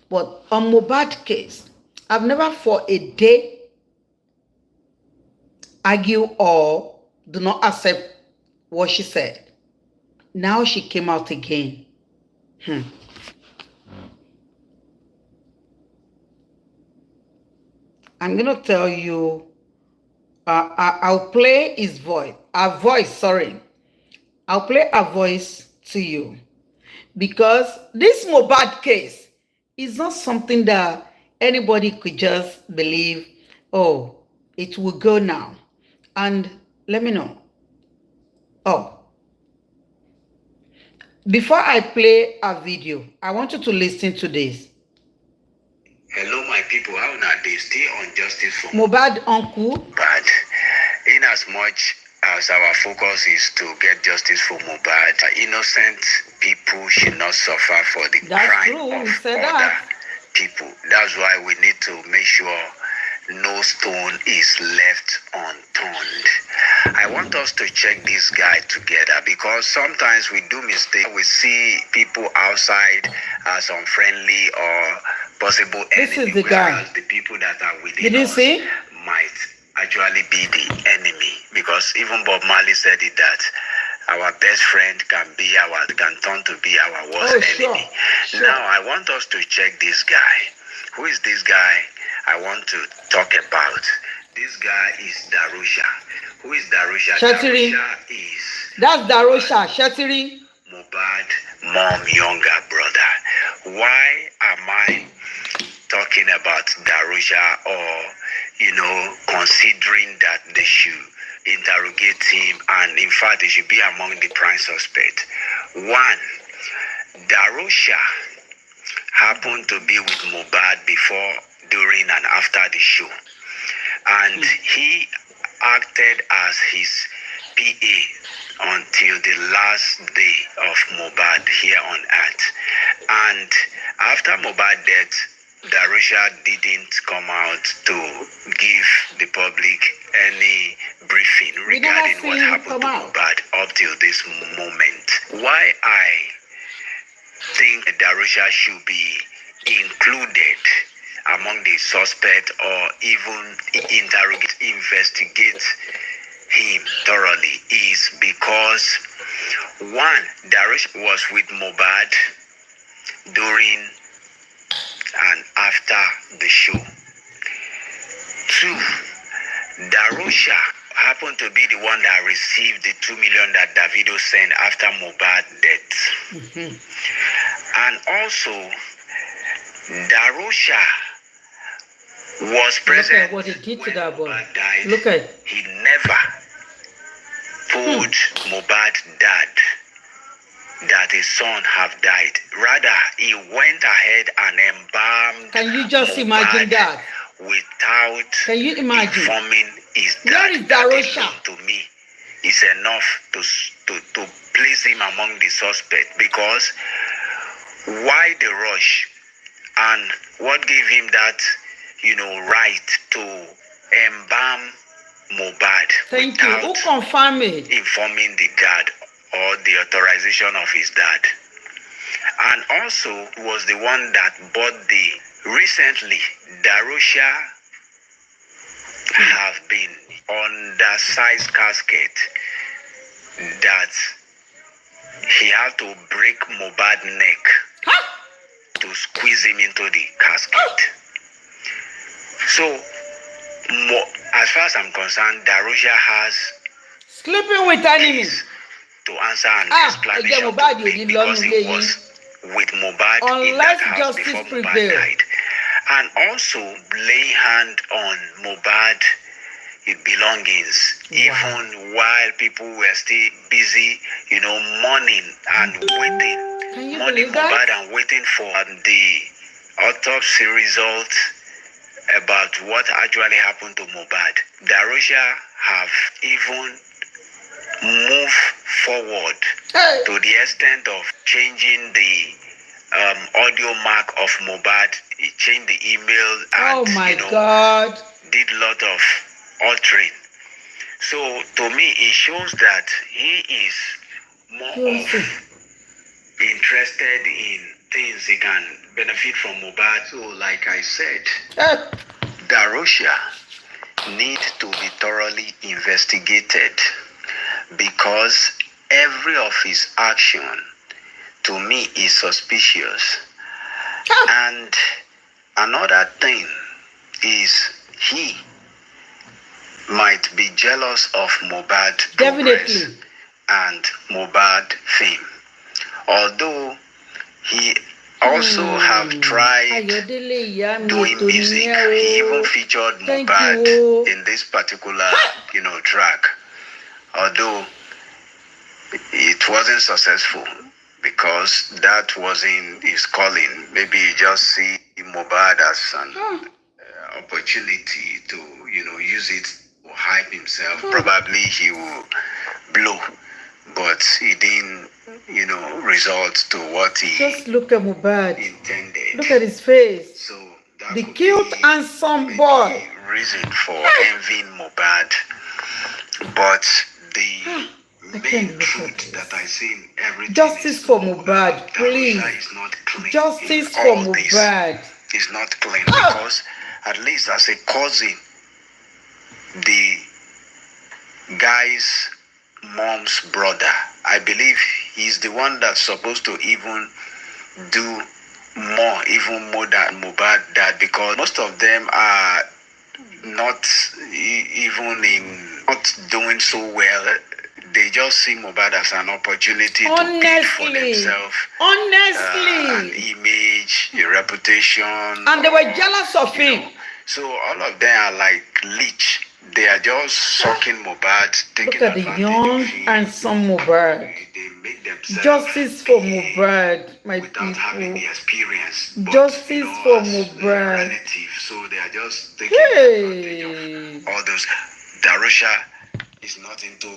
[SPEAKER 1] But on Mohbad's case, I've never for a day argue or do not accept what she said. Now she came out again. I'm going to tell you, I'll play his voice, our voice, sorry. I'll play a voice to you. Because this Mohbad case is not something that anybody could just believe, oh, it will go now. And let me know. Oh, before I play a video, I want you to listen to this.
[SPEAKER 3] Hello, my people. How now they stay on justice for
[SPEAKER 1] Mohbad uncle.
[SPEAKER 3] But in as much as our focus is to get justice for Mohbad, innocent people should not suffer for the crime of other people. That's why we need to make sure no stone is left unturned. I want us to check this guy together, because sometimes we do mistakes. We see people outside as unfriendly or possible
[SPEAKER 1] This
[SPEAKER 3] enemy,
[SPEAKER 1] is the guy.
[SPEAKER 3] The people that are within
[SPEAKER 1] Did you
[SPEAKER 3] us
[SPEAKER 1] see?
[SPEAKER 3] might actually be the enemy. Because even Bob Marley said it, that our best friend can turn to be our worst enemy.
[SPEAKER 1] Sure.
[SPEAKER 3] Now I want us to check this guy. Who is this guy I want to talk about? This guy is Darusha. Who is Darusha?
[SPEAKER 1] Shetiri.
[SPEAKER 3] Darusha is...
[SPEAKER 1] That's Darusha, Shetiri.
[SPEAKER 3] Mohbad, mom, younger brother. Why am I talking about Darusha, or, considering that they should interrogate him, and in fact, he should be among the prime suspects? One, Darusha happened to be with Mohbad before, during, and after the show. And he acted as his PA until the last day of Mohbad here on earth. And after Mohbad's death, Darusha didn't come out to give the public any briefing regarding what happened to Mohbad up till this moment. Why I think Darusha should be included among the suspect or even investigate him thoroughly is because one, Darusha was with Mohbad during and after the show. Two, Darusha happened to be the one that received the 2 million that Davido sent after Mohbad's death. And also, Darusha was present.
[SPEAKER 1] Look at what he did to that boy.
[SPEAKER 3] Died.
[SPEAKER 1] Look at.
[SPEAKER 3] He never told Mohbad's dad that his son have died. Rather, he went ahead and embalmed.
[SPEAKER 1] Can you just
[SPEAKER 3] Mohbad
[SPEAKER 1] imagine that?
[SPEAKER 3] Without
[SPEAKER 1] Can you imagine?
[SPEAKER 3] informing his dad.
[SPEAKER 1] Where is
[SPEAKER 3] That
[SPEAKER 1] Darusha?
[SPEAKER 3] alone to me is enough to place him among the suspect, because why the rush and what gave him that right to embalm Mohbad
[SPEAKER 1] Thank you. Who
[SPEAKER 3] without
[SPEAKER 1] confirmed it?
[SPEAKER 3] informing the dad or the authorization of his dad? And also was the one that bought the recently Darusha have been undersized casket that he had to break Mohbad's neck to squeeze him into the casket. So, as far as I'm concerned, Darusha has
[SPEAKER 1] Sleeping with enemies.
[SPEAKER 3] to answer an explanation
[SPEAKER 1] Mohbad,
[SPEAKER 3] to make,
[SPEAKER 1] you
[SPEAKER 3] because
[SPEAKER 1] don't
[SPEAKER 3] he
[SPEAKER 1] know
[SPEAKER 3] was with Mohbad in
[SPEAKER 1] Unless
[SPEAKER 3] that house
[SPEAKER 1] justice
[SPEAKER 3] before Mohbad
[SPEAKER 1] prevails.
[SPEAKER 3] died. And also lay hand on Mohbad's belongings, even while people were still busy, mourning and waiting.
[SPEAKER 1] Can you
[SPEAKER 3] Mourning
[SPEAKER 1] believe that?
[SPEAKER 3] Mohbad and waiting for the autopsy result about what actually happened to Mohbad. Darusha have even moved forward to the extent of changing the audio mark of Mohbad. He changed the email and
[SPEAKER 1] Oh my God.
[SPEAKER 3] did a lot of altering. So to me, it shows that he is more of interested in things he can benefit from Mohbad. So like I said, Darusha needs to be thoroughly investigated, because every of his action to me is suspicious. And another thing is he might be jealous of Mohbad progress and Mohbad fame. Although he also have tried doing music. He even featured Mohbad in this particular, track. Although it wasn't successful, because that wasn't his calling. Maybe you just see Mohbad as an opportunity to, use it to hype himself. Probably he will blow, but he didn't, result to what he
[SPEAKER 1] just look at Mohbad.
[SPEAKER 3] intended.
[SPEAKER 1] Look at his face.
[SPEAKER 3] So that
[SPEAKER 1] The
[SPEAKER 3] could
[SPEAKER 1] cute,
[SPEAKER 3] be
[SPEAKER 1] handsome
[SPEAKER 3] maybe
[SPEAKER 1] boy.
[SPEAKER 3] reason for envying Mohbad. But the main truth that I see in everything
[SPEAKER 1] Justice
[SPEAKER 3] is
[SPEAKER 1] for Mohbad, please.
[SPEAKER 3] Darusha is not clean.
[SPEAKER 1] Justice
[SPEAKER 3] in
[SPEAKER 1] for
[SPEAKER 3] all this.
[SPEAKER 1] Mohbad.
[SPEAKER 3] Is not clean, because at least as a cousin, the guy's mom's brother, I believe he's the one that's supposed to even do even more than Mohbad dad, because most of them are not not doing so well. They just see Mohbad as an opportunity to build for themselves an image, a reputation.
[SPEAKER 1] And they were jealous of him.
[SPEAKER 3] So all of them are like leech. They are just sucking Mohbad, taking
[SPEAKER 1] Look at the young and some Mohbad.
[SPEAKER 3] They make themselves
[SPEAKER 1] Justice for Mohbad, my
[SPEAKER 3] without having the
[SPEAKER 1] people.
[SPEAKER 3] experience. But,
[SPEAKER 1] Justice for
[SPEAKER 3] as
[SPEAKER 1] Mohbad.
[SPEAKER 3] relative, so they are just taking advantage of all those. Darusha is not into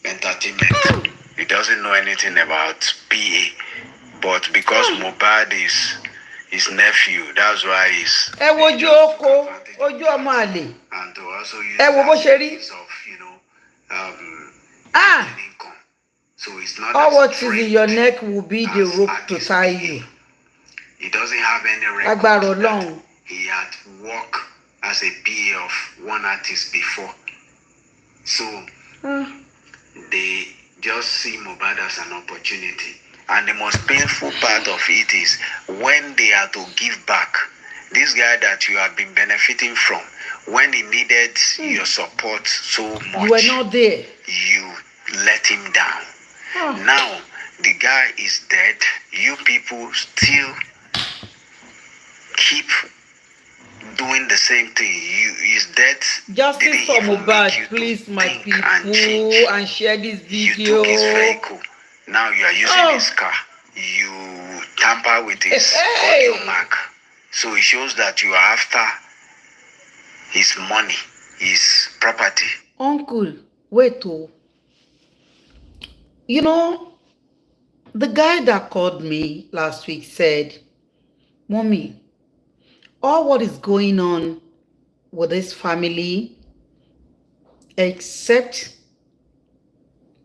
[SPEAKER 3] entertainment. He doesn't know anything about PA. But because Mohbad is his nephew, that's why he's
[SPEAKER 1] Ojú oko, ojú ọmọ àlè.
[SPEAKER 3] and to also use
[SPEAKER 1] Wo bó ṣe rí.
[SPEAKER 3] means of income. So it's not
[SPEAKER 1] all
[SPEAKER 3] as
[SPEAKER 1] what is in
[SPEAKER 3] straight
[SPEAKER 1] your neck will be the
[SPEAKER 3] as
[SPEAKER 1] rope to
[SPEAKER 3] artist
[SPEAKER 1] tie
[SPEAKER 3] speaking.
[SPEAKER 1] you.
[SPEAKER 3] He doesn't have any record
[SPEAKER 1] Agbára
[SPEAKER 3] that
[SPEAKER 1] Ọlọ́run.
[SPEAKER 3] he had worked as a PA of one artist before. So they just see Mohbad as an opportunity. And the most painful part of it is when they are to give back, this guy that you have been benefiting from, when he needed your support so much,
[SPEAKER 1] You were not there.
[SPEAKER 3] you let him down. Now, the guy is dead. You people still keep doing the same thing. His death
[SPEAKER 1] Justice
[SPEAKER 3] didn't
[SPEAKER 1] for
[SPEAKER 3] even make
[SPEAKER 1] Mohbad,
[SPEAKER 3] you to
[SPEAKER 1] please, my
[SPEAKER 3] think
[SPEAKER 1] people,
[SPEAKER 3] and change.
[SPEAKER 1] and share this
[SPEAKER 3] You
[SPEAKER 1] video.
[SPEAKER 3] took his vehicle. Now you are using his car. You tamper with his audio mark. So it shows that you are after his money, his property.
[SPEAKER 1] Uncle, wait, oh. You know, the guy that called me last week said, Mommy, all what is going on with this family, except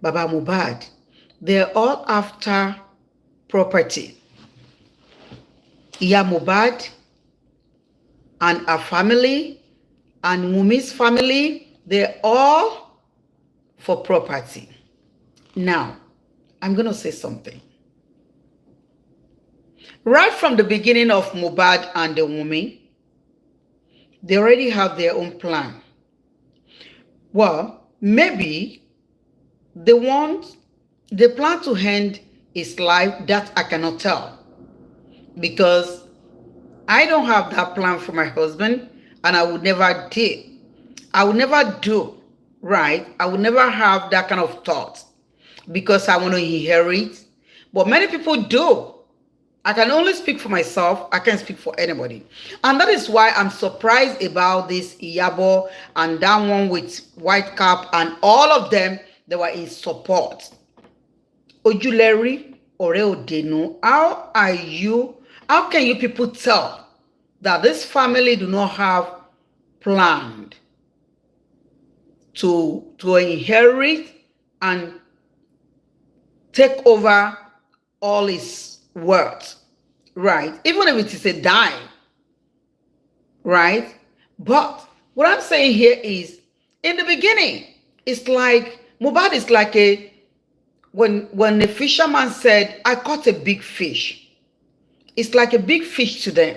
[SPEAKER 1] Baba Mohbad, they're all after property. Iya Mohbad and her family and Wumi's family, they're all for property. Now, I'm going to say something. Right from the beginning of Mohbad and the Wumi, they already have their own plan. Well, maybe they plan to end his life. That I cannot tell, because I don't have that plan for my husband, and I would never do. I would never do, right? I would never have that kind of thought, because I want to inherit. But many people do. I can only speak for myself. I can't speak for anybody. And that is why I'm surprised about this Iyabo and that one with white cap and all of them, they were in support. Ojuleri Oreodenu, how can you people tell that this family do not have planned to inherit and take over all his words, right? Even if it is a dime, right? But what I'm saying here is, in the beginning, it's like Mohbad is like when the fisherman said, I caught a big fish. It's like a big fish to them,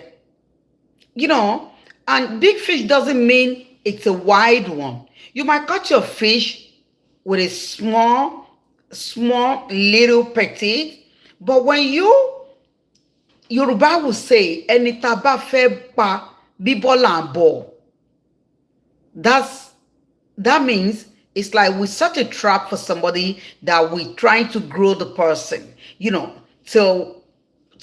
[SPEAKER 1] you know. And big fish doesn't mean it's a wide one. You might catch your fish with a small little petite, but when Yoruba will say, "Ẹni tá bá fẹ́ pa bíbọ́ là ń bọ̀." That means it's like we set a trap for somebody that we're trying to grow the person, you know, till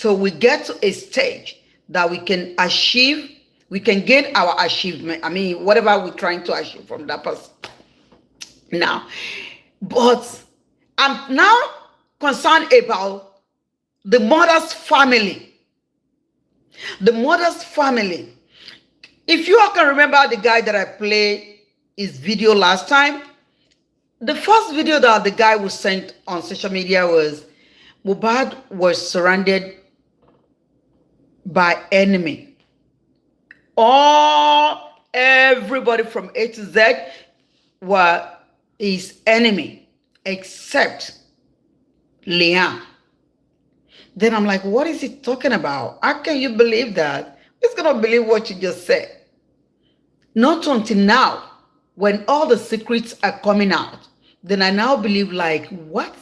[SPEAKER 1] we get to a stage that we can achieve, we can gain our achievement. I mean, whatever we're trying to achieve from that person. Now, but I'm now concerned about the mother's family. The mother's family. If you all can remember the guy that I played his video last time, the first video that the guy was sent on social media was Mohbad was surrounded by enemy. Everybody from A to Z were his enemy, except Liam. Then I'm like, what is he talking about? How can you believe that? Who's going to believe what you just said? Not until now, when all the secrets are coming out, then I now believe, like, what?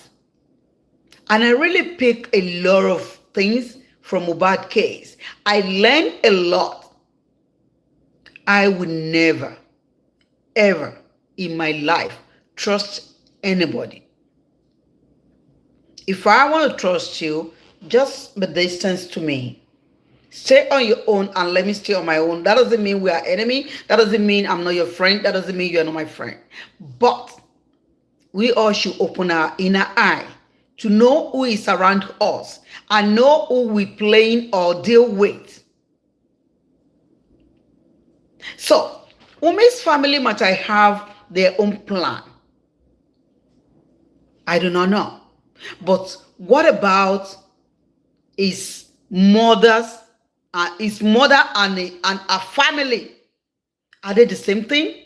[SPEAKER 1] And I really pick a lot of things from Mohbad case. I learned a lot. I would never, ever in my life trust anybody. If I want to trust you, just be distance to me. Stay on your own and let me stay on my own. That doesn't mean we are enemy. That doesn't mean I'm not your friend. That doesn't mean you're not my friend. But we all should open our inner eye to know who is around us and know who we playing or deal with. So, Wumi's family might have their own plan. I do not know. But what about his mother's his mother and a family? Are they the same thing?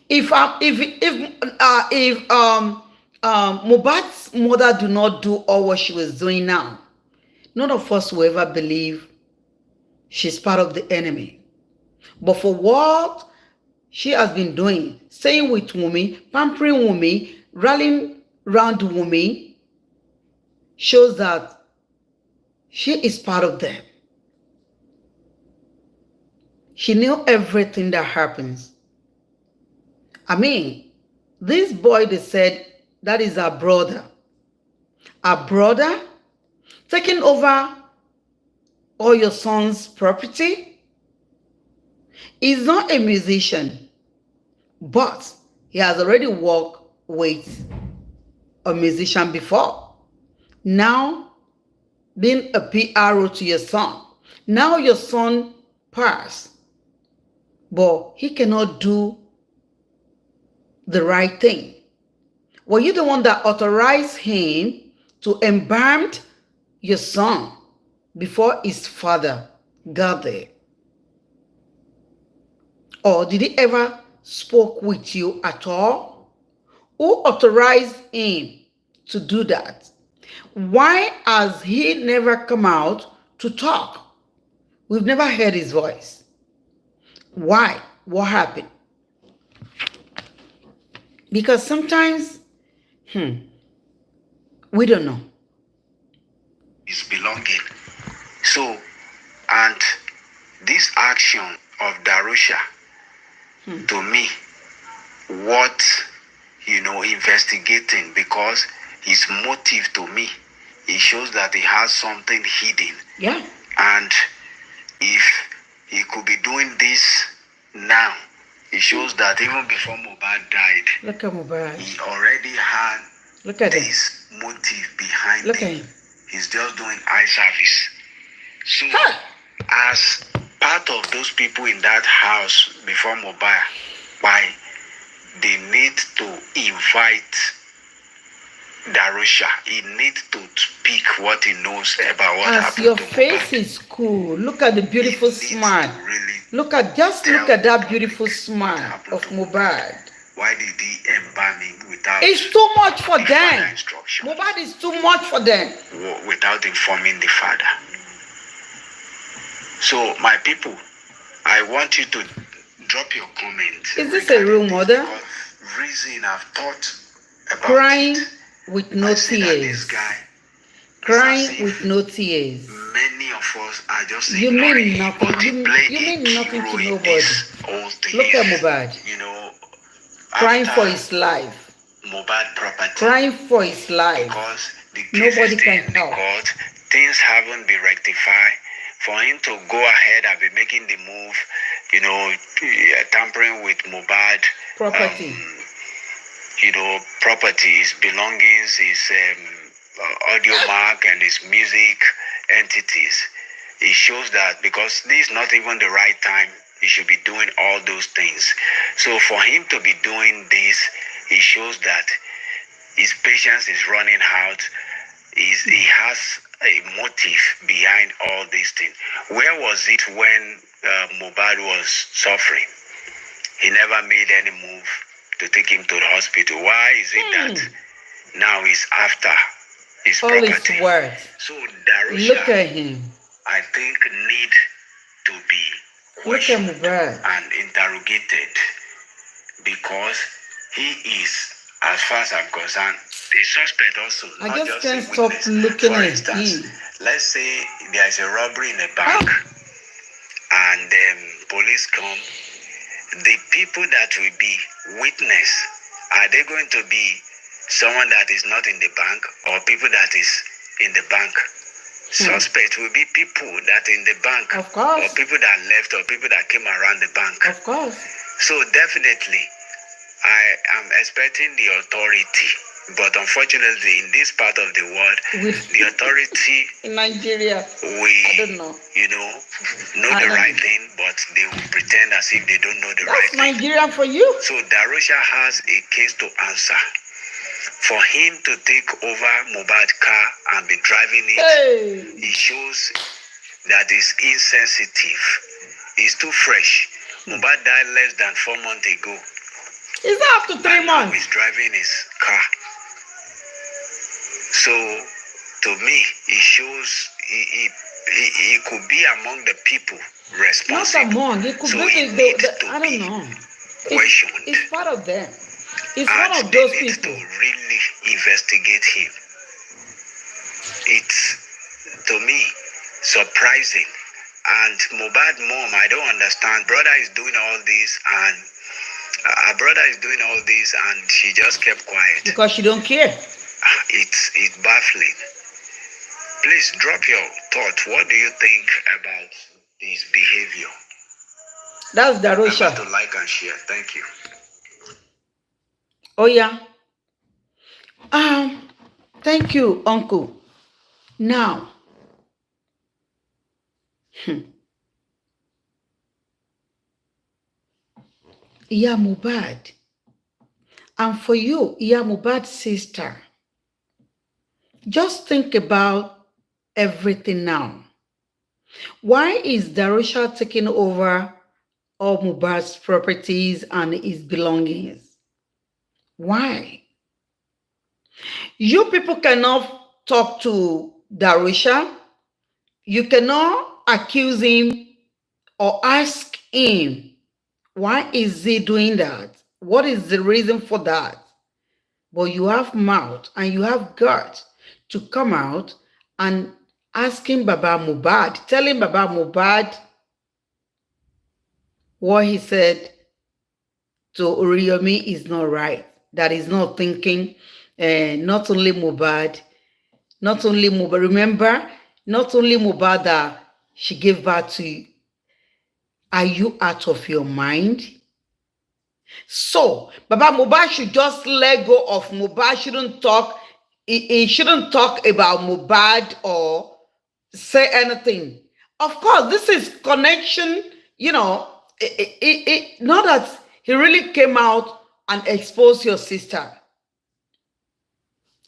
[SPEAKER 1] If Mohbad's mother do not do all what she was doing now, none of us will ever believe she's part of the enemy. But for what she has been doing, staying with Wunmi, pampering Wunmi, rallying round Wunmi, shows that she is part of them. She knew everything that happens. I mean, this boy, they said, that is our brother. Our brother taking over all your son's property. He's not a musician, but he has already worked with a musician before. Now, being a PRO to your son. Now your son passed, but he cannot do the right thing. Were you the one that authorized him to embalm your son before his father got there? Or did he ever spoke with you at all? Who authorized him to do that? Why has he never come out to talk? We've never heard his voice. Why? What happened? Because sometimes, we don't know.
[SPEAKER 3] His belonging. So, and this action of Darusha, to me, what, investigating, because his motive to me, it shows that he has something hidden.
[SPEAKER 1] Yeah.
[SPEAKER 3] And if he could be doing this now, it shows that even before Mohbad died,
[SPEAKER 1] Look at Mohbad.
[SPEAKER 3] he already had
[SPEAKER 1] Look at him.
[SPEAKER 3] this motive behind
[SPEAKER 1] Look at
[SPEAKER 3] it.
[SPEAKER 1] him.
[SPEAKER 3] He's just doing eye service. So, as part of those people in that house before Mohbad, why they need to invite Darusha. He needs to speak what he knows about what
[SPEAKER 1] As
[SPEAKER 3] happened
[SPEAKER 1] your
[SPEAKER 3] to
[SPEAKER 1] face
[SPEAKER 3] Mohbad.
[SPEAKER 1] is cool. Look at the beautiful
[SPEAKER 3] He needs
[SPEAKER 1] smile.
[SPEAKER 3] to really
[SPEAKER 1] Look at that beautiful smile of Mohbad.
[SPEAKER 3] Why did he embalm him without
[SPEAKER 1] It's too much for
[SPEAKER 3] the
[SPEAKER 1] them.
[SPEAKER 3] father instruction?
[SPEAKER 1] Mohbad is too much for them.
[SPEAKER 3] Without informing the father. So, my people, I want you to drop your comment.
[SPEAKER 1] Is this a real mother?
[SPEAKER 3] Reason I've thought about
[SPEAKER 1] Crying
[SPEAKER 3] it.
[SPEAKER 1] with no
[SPEAKER 3] I see that this
[SPEAKER 1] tears.
[SPEAKER 3] guy,
[SPEAKER 1] Crying with no tears.
[SPEAKER 3] many of us are just
[SPEAKER 1] You mean
[SPEAKER 3] ignoring,
[SPEAKER 1] nothing.
[SPEAKER 3] but he played
[SPEAKER 1] You
[SPEAKER 3] a
[SPEAKER 1] mean
[SPEAKER 3] key
[SPEAKER 1] nothing to
[SPEAKER 3] role in
[SPEAKER 1] nobody.
[SPEAKER 3] this whole thing.
[SPEAKER 1] Look at Mohbad. Crying
[SPEAKER 3] After
[SPEAKER 1] for his life.
[SPEAKER 3] Mohbad property.
[SPEAKER 1] Crying for his life.
[SPEAKER 3] Because the case
[SPEAKER 1] Nobody
[SPEAKER 3] is still
[SPEAKER 1] can
[SPEAKER 3] in the
[SPEAKER 1] help.
[SPEAKER 3] court, things haven't been rectified. For him to go ahead and be making the move, tampering with Mohbad
[SPEAKER 1] Property.
[SPEAKER 3] Properties, belongings, his audio mark and his music entities. It shows that because this is not even the right time, he should be doing all those things. So for him to be doing this, it shows that his patience is running out. He has a motive behind all these things. Where was it when Mohbad was suffering? He never made any move to take him to the hospital. Why is it that now he's after his
[SPEAKER 1] All
[SPEAKER 3] property?
[SPEAKER 1] his words.
[SPEAKER 3] So Darusha,
[SPEAKER 1] Look at him.
[SPEAKER 3] I think, need to be
[SPEAKER 1] Look at
[SPEAKER 3] questioned
[SPEAKER 1] Mohbad.
[SPEAKER 3] and interrogated, because he is, as far as I'm concerned, the suspect also.
[SPEAKER 1] I
[SPEAKER 3] not
[SPEAKER 1] just
[SPEAKER 3] a
[SPEAKER 1] can't stop
[SPEAKER 3] witness.
[SPEAKER 1] looking
[SPEAKER 3] For
[SPEAKER 1] at
[SPEAKER 3] instance,
[SPEAKER 1] him.
[SPEAKER 3] let's say there is a robbery in a bank, and police come. The people that will be witness, are they going to be someone that is not in the bank or people that is in the bank? Suspect will be people that in the bank,
[SPEAKER 1] Of course.
[SPEAKER 3] or people that left, or people that came around the bank.
[SPEAKER 1] Of course.
[SPEAKER 3] So definitely, I am expecting the authority, but unfortunately, in this part of the world, the authority
[SPEAKER 1] In Nigeria. I don't know.
[SPEAKER 3] know the right thing, but they will pretend as if they don't know the right
[SPEAKER 1] That's
[SPEAKER 3] thing.
[SPEAKER 1] Nigeria for you.
[SPEAKER 3] So Darusha has a case to answer. For him to take over Mohbad's car and be driving it,
[SPEAKER 1] Hey.
[SPEAKER 3] it shows that is insensitive. It's too fresh. Mohbad died less than 4 months ago.
[SPEAKER 1] It's not up to 3
[SPEAKER 3] And now
[SPEAKER 1] months.
[SPEAKER 3] he's driving his car. So, to me, it shows he could be among the people
[SPEAKER 1] Not
[SPEAKER 3] responsible.
[SPEAKER 1] among. It could
[SPEAKER 3] So
[SPEAKER 1] be
[SPEAKER 3] it needs to
[SPEAKER 1] I
[SPEAKER 3] be
[SPEAKER 1] don't know.
[SPEAKER 3] questioned.
[SPEAKER 1] It's part of them. It's
[SPEAKER 3] And
[SPEAKER 1] one of
[SPEAKER 3] they
[SPEAKER 1] those
[SPEAKER 3] need
[SPEAKER 1] people.
[SPEAKER 3] to really investigate him. It's, to me, surprising. And Mohbad mom, I don't understand. Brother is doing all this, and our brother is doing all this, and she just kept quiet.
[SPEAKER 1] Because she don't care.
[SPEAKER 3] It's baffling. Please drop your thoughts. What do you think about his behavior?
[SPEAKER 1] That's
[SPEAKER 3] Remember
[SPEAKER 1] Darusha.
[SPEAKER 3] to like and share. Thank you.
[SPEAKER 1] Oh yeah. Thank you, Uncle. Now, Iya Mohbad. And for you, Iya Mohbad's sister, just think about everything now. Why is Darusha taking over all Mohbad's properties and his belongings? Why? You people cannot talk to Darusha. You cannot accuse him or ask him, why is he doing that? What is the reason for that? But you have mouth and you have guts to come out and ask him Baba Mohbad, tell him Baba Mohbad what he said to Oriyomi is not right. That is not thinking. Not only Mohbad, remember, not only Mohbad that she gave birth to. Are you out of your mind? So, Baba Mohbad should just let go of Mohbad. Shouldn't talk. He shouldn't talk about Mohbad or say anything. Of course, this is connection. You know, not that he really came out and exposed your sister.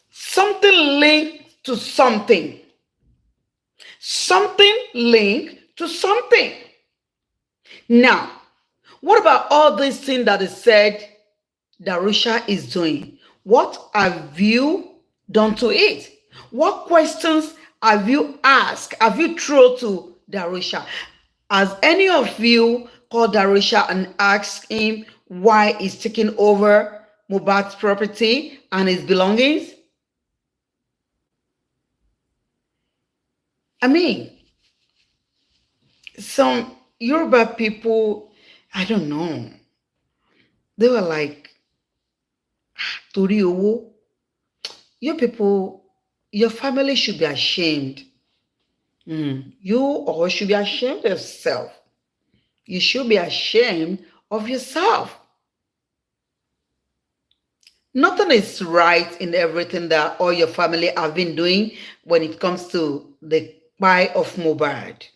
[SPEAKER 1] Something linked to something. Something linked to something. Now, what about all these things that is said Darusha is doing? What have you done to it? What questions have you asked? Have you thrown to Darusha? Has any of you called Darusha and asked him why he's taking over Mohbad's property and his belongings? I mean, some Yoruba people, I don't know, they were like, Tori owo, you people, your family should be ashamed. You all should be ashamed of yourself. You should be ashamed of yourself. Nothing is right in everything that all your family have been doing when it comes to the buy of Mohbad.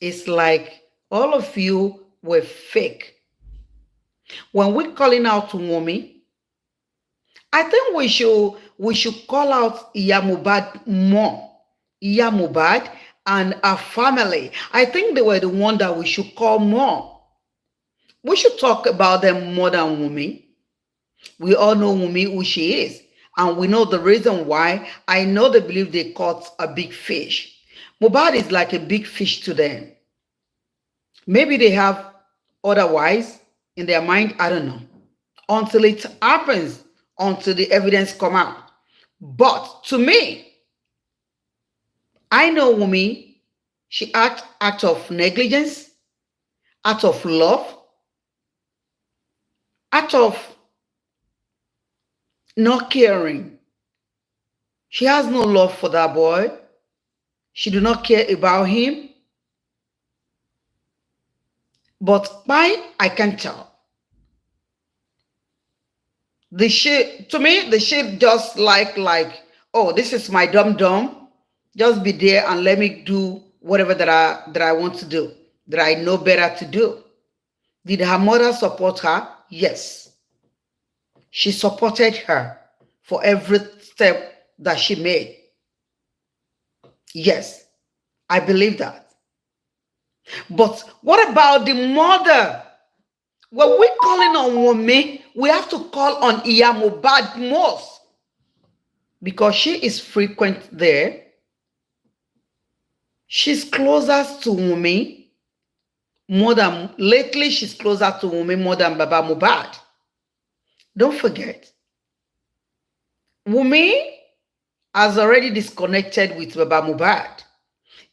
[SPEAKER 1] It's like all of you were fake. When we're calling out to Wumi, I think we should call out Iya Mohbad more. Iya Mohbad and our family. I think they were the one that we should call more. We should talk about them more than Wumi. We all know Wumi who she is, and we know the reason why. I know they believe they caught a big fish. Mohbad is like a big fish to them. Maybe they have otherwise in their mind, I don't know. Until it happens, until the evidence come out. But to me, I know Wumi, she act out of negligence, out of love, out of not caring. She has no love for that boy. She do not care about him. But why, I can't tell. The shit, to me, the shit just like, oh, this is my dum-dum. Just be there and let me do whatever that I want to do, that I know better to do. Did her mother support her? Yes. She supported her for every step that she made. Yes, I believe that. But what about the mother? When we're calling on Wunmi, we have to call on Iya Mohbad most because she is frequent there. She's closer to Wunmi more than lately. She's closer to Wunmi more than Baba Mohbad. Don't forget, Wunmi has already disconnected with Baba Mohbad.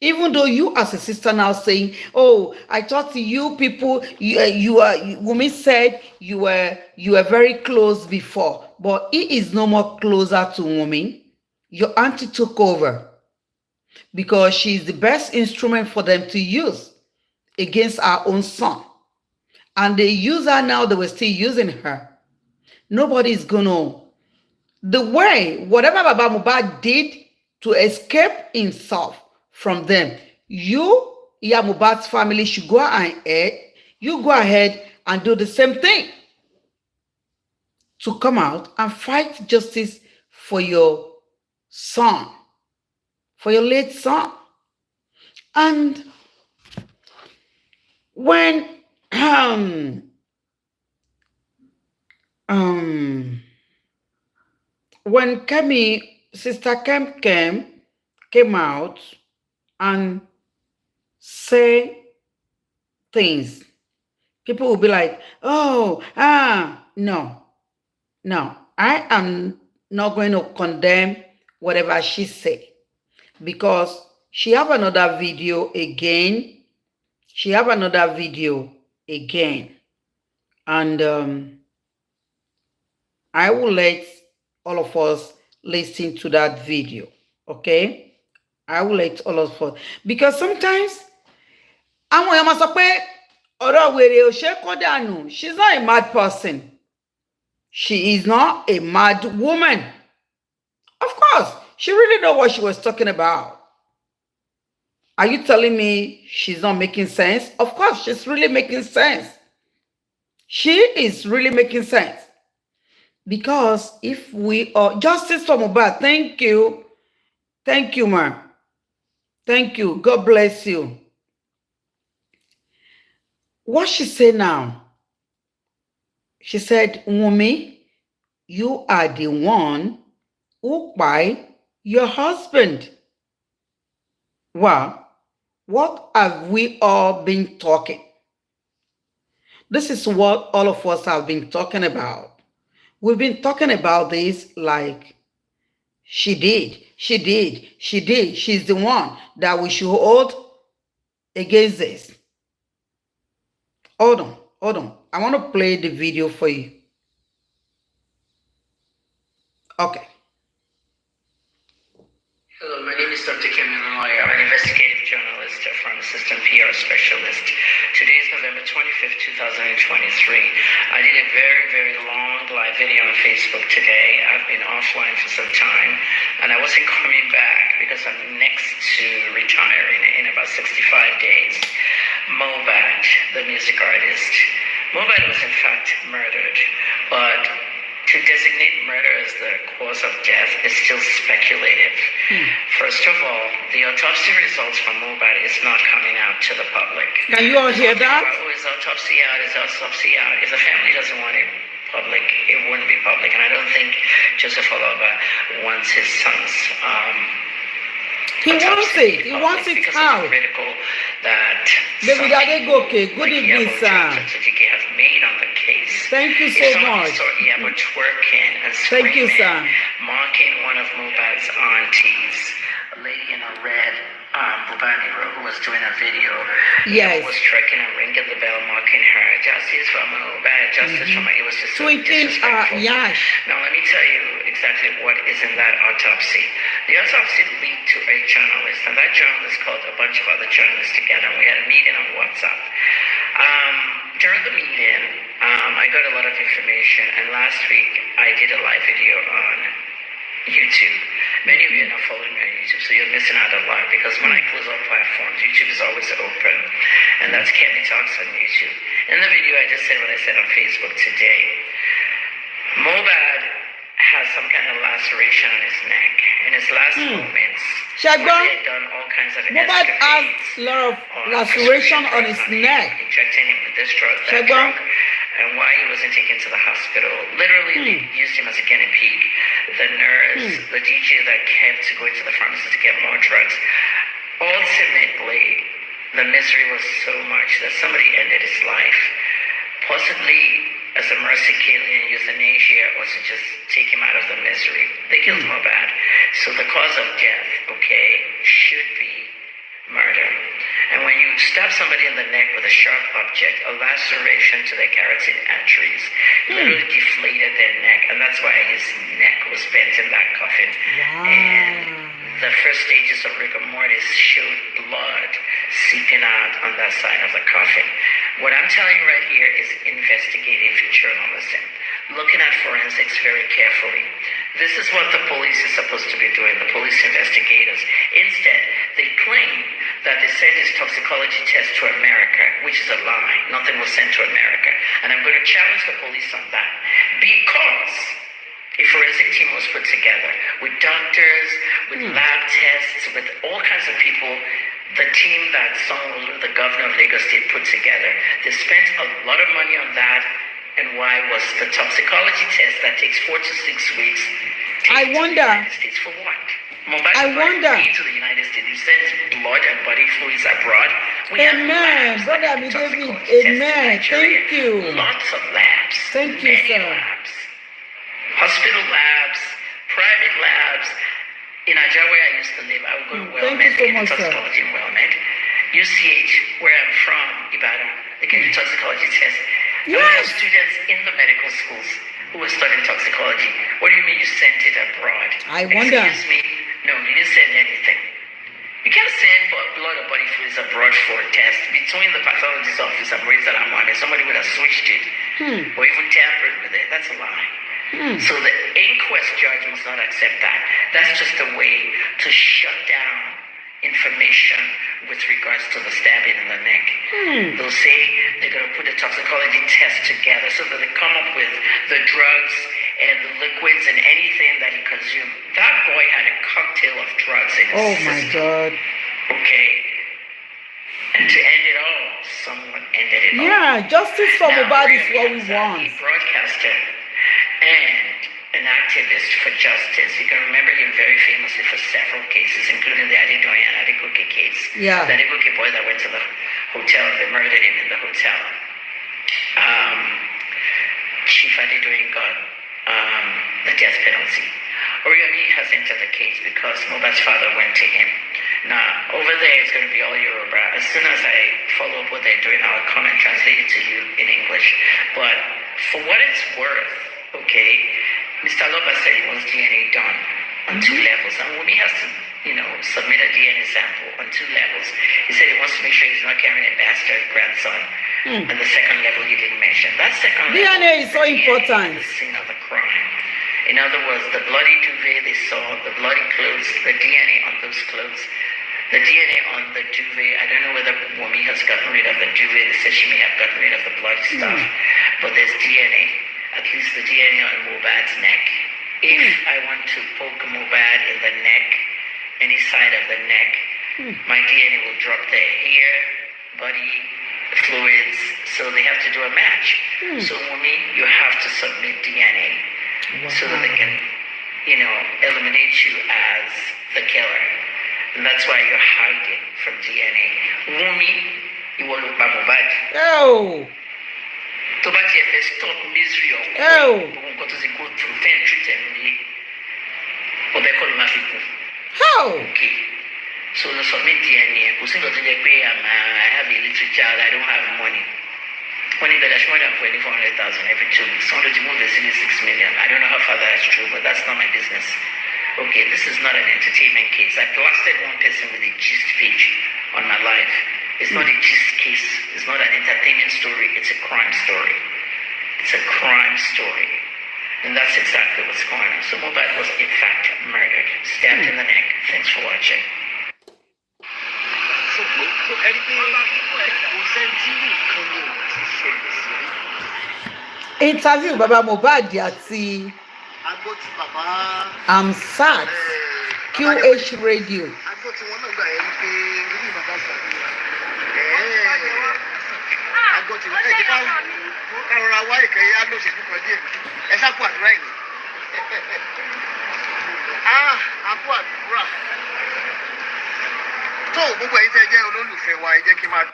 [SPEAKER 1] Even though you as a sister now saying, oh, I thought you people, Wunmi said you were very close before, but he is no more closer to Wunmi. Your auntie took over because she's the best instrument for them to use against our own son. And they use her now, they were still using her. Nobody's gonna, the way, whatever Baba Mohbad did to escape himself from them, you, Iya Mohbad's family should go ahead, you go ahead and do the same thing to come out and fight justice for your son, for your late son. And when when Kemi, Sister came out and say things, people will be like, oh, no, I am not going to condemn whatever she said because she have another video again. And I will let all of us listen to that video, okay? I will let all of us, because sometimes àwọn èèyàn máa sọ pé ọ̀rọ̀ wèrè ò ṣe kó dànù. She's not a mad person. She is not a mad woman. Of course, she really know what she was talking about. Are you telling me she's not making sense? Of course, she's really making sense. She is really making sense. Because if we are justice for Mohbad, thank you. Thank you, ma. Thank you. God bless you. What she said now? She said, Wunmi, you are the one who by your husband. Well, what have we all been talking? This is what all of us have been talking about. We've been talking about this like she did. She's the one that we should hold against this. Hold on. I want to play the video for you. Okay.
[SPEAKER 4] Hello, my name is Dr. Kemi. I'm an investigative journalist, a pharmacist and PR specialist. Today is November 25th, 2023. I did a very, very long live video on Facebook today. I've been offline for some time, and I wasn't coming back because I'm next to retiring in about 65 days. Mohbad, the music artist. Mohbad was in fact murdered, but to designate murder as the cause of death is still speculative. First of all, the autopsy results from Mohbad is not coming out to the public.
[SPEAKER 1] Can you all hear that?
[SPEAKER 4] Oh, is autopsy out? Is autopsy out? If the family doesn't want it public, it wouldn't be public. And I don't think Joseph Oloba wants his son's
[SPEAKER 1] He wants it out.
[SPEAKER 4] It's critical that
[SPEAKER 1] David Adegoke, good evening, sir.
[SPEAKER 4] have made on the case.
[SPEAKER 1] Thank you so much.
[SPEAKER 4] Twerking and
[SPEAKER 1] Thank you, sir.
[SPEAKER 4] Mocking one of Mohbad's aunties, a lady in a red Bubani who was doing a video.
[SPEAKER 1] Yes.
[SPEAKER 4] Was twerking and ringing the bell, mocking her. Justice for Mohbad, justice for my. It was just so disrespectful.
[SPEAKER 1] Yes.
[SPEAKER 4] Now let me tell you exactly what is in that autopsy. The autopsy lead to a journalist, and that journalist called a bunch of other journalists together, and we had a meeting on WhatsApp. During the meeting, I got a lot of information, and last week I did a live video on YouTube. Many of you are not following me on YouTube, so you're missing out a lot, because when I close all platforms, YouTube is always open, and that's Kemi Talks on YouTube. In the video, I just said what I said on Facebook today. Mohbad has some kind of laceration on his neck. In his last moments,
[SPEAKER 1] Shagba,
[SPEAKER 4] when they had done all kinds of
[SPEAKER 1] Mohbad has a lot of laceration on his neck.
[SPEAKER 4] Injecting him with this drug, that
[SPEAKER 1] Shagba,
[SPEAKER 4] drug, and why he wasn't taken to the hospital. Literally, they used him as a guinea pig. The nurse, the DJ that kept going to the pharmacy to get more drugs. Ultimately, the misery was so much that somebody ended his life, possibly as a mercy killing, euthanasia, or to just take him out of the misery. They killed Mohbad. So the cause of death, okay, should be murder. And when you stab somebody in the neck with a sharp object, a laceration to their carotid arteries, literally deflated their neck, and that's why his neck was bent in that coffin.
[SPEAKER 1] wow.
[SPEAKER 4] And the first stages of rigor mortis showed blood seeping out on that side of the coffin. What I'm telling you right here is investigative journalism, looking at forensics very carefully. This is what the police is supposed to be doing, the police investigators. Instead, they claim that they sent this toxicology test to America, which is a lie. Nothing was sent to America. And I'm going to challenge the police on that. Because a forensic team was put together with doctors, with lab tests, with all kinds of people. The team that Sanwo-Olu, the governor of Lagos State, put together. They spent a lot of money on that. And why was the toxicology test that takes 4 to 6 weeks
[SPEAKER 1] I
[SPEAKER 4] taken to
[SPEAKER 1] wonder.
[SPEAKER 4] the United States for what? Mohbad
[SPEAKER 1] I wonder.
[SPEAKER 4] to the United States. You send blood and body fluids abroad. We have
[SPEAKER 1] Amen.
[SPEAKER 4] labs
[SPEAKER 1] Brother
[SPEAKER 4] that
[SPEAKER 1] Ami
[SPEAKER 4] do
[SPEAKER 1] David.
[SPEAKER 4] toxicology tests in
[SPEAKER 1] Amen.
[SPEAKER 4] Nigeria.
[SPEAKER 1] Thank you.
[SPEAKER 4] Lots of labs.
[SPEAKER 1] Thank you,
[SPEAKER 4] Many
[SPEAKER 1] sir.
[SPEAKER 4] labs. Hospital labs, private labs. In Nigeria, where I used to live, I would go to
[SPEAKER 1] Thank you
[SPEAKER 4] WellMed,
[SPEAKER 1] so
[SPEAKER 4] get
[SPEAKER 1] much, sir.
[SPEAKER 4] toxicology in WellMed. UCH, where I'm from, Ibadan, they can do toxicology tests. And we have
[SPEAKER 1] Yes.
[SPEAKER 4] students in the medical schools who are studying toxicology. What do you mean you sent it abroad?
[SPEAKER 1] I wonder.
[SPEAKER 4] Excuse me. No, you didn't send anything. You can't send blood or body fluids abroad for a test. Between the pathologist's office and Reza Amani, somebody would have switched it or even tampered with it. That's a lie. So the inquest judge must not accept that. That's just a way to shut down information with regards to the stabbing in the neck. They'll say they're going to put a toxicology test together so that they come up with the drugs and the liquids and anything that he consumed. That boy had a cocktail of drugs in his
[SPEAKER 1] Oh my
[SPEAKER 4] system.
[SPEAKER 1] God.
[SPEAKER 4] Okay. And to end it all, someone ended it all.
[SPEAKER 1] Yeah, justice for
[SPEAKER 4] Now,
[SPEAKER 1] Mohbad is
[SPEAKER 4] Oriyom
[SPEAKER 1] what we
[SPEAKER 4] is
[SPEAKER 1] want.
[SPEAKER 4] a broadcaster and an activist for justice. You can remember him very famously for several cases, including the Adedoyin and Adegoke case.
[SPEAKER 1] Yeah.
[SPEAKER 4] The Adegoke boy that went to the hotel, they murdered him in the hotel. Chief Adedoyin got the death penalty. Oriyom has entered the case because Mohbad's father went to him. Now, over there, it's going to be all Yoruba. As soon as I follow up what they're doing, I'll come and translate it to you in English. But for what it's worth, okay, Mr. Loba said he wants DNA done on 2 levels. And Wumi has to, submit a DNA sample on 2 levels. He said he wants to make sure he's not carrying a bastard grandson. And the second level he didn't mention. That second level
[SPEAKER 1] DNA is so
[SPEAKER 4] DNA
[SPEAKER 1] important.
[SPEAKER 4] is the scene of the crime. In other words, the bloody duvet they saw, the bloody clothes, the DNA on those clothes, the DNA on the duvet. I don't know whether Wumi has gotten rid of the duvet. They said she may have gotten rid of the bloody stuff. But there's DNA, at least the DNA on Mohbad's neck. If I want to poke Mohbad in the neck, any side of the neck, my DNA will drop there. Hair, body, fluids. So they have to do a match. So Wumi, you have to submit DNA. So that they can, eliminate you as the killer. And that's why you're hiding from DNA. Wumi, you will look at Mohbad.
[SPEAKER 1] Oh.
[SPEAKER 4] To back your first stop misery or
[SPEAKER 1] Oh.
[SPEAKER 4] go to the go through, then treat them.
[SPEAKER 1] How?
[SPEAKER 4] Okay. So the submit DNA. I have a little child, I don't have money. When you get more than 400,000 every 2 weeks, someone to move the city 6 million. I don't know how far that's true, but that's not my business. Okay, this is not an entertainment case. I blasted one person with a gist page on my life. It's not a gist case. It's not an entertainment story. It's a crime story. It's a crime story. And that's exactly what's going on. So Mohbad was in fact murdered, stabbed in the neck. Thanks for watching.
[SPEAKER 1] Interview Baba Mohbad àti I'm sad. QH Radio.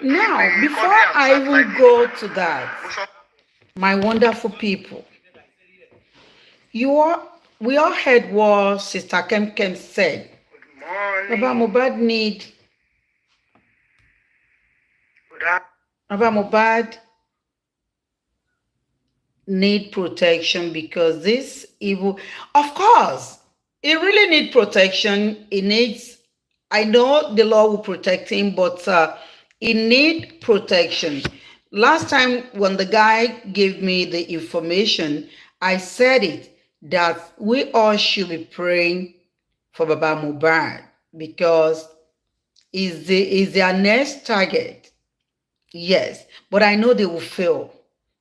[SPEAKER 1] Now, before I will go to that, my wonderful people, we all heard what Sister Kem said. Baba Mohbad need protection because this evil, of course, it really need protection. It needs, I know the law will protect him, but it need protection. Last time when the guy gave me the information, I said it, that we all should be praying for Baba Mohbad because is their next target. Yes, but I know they will fail.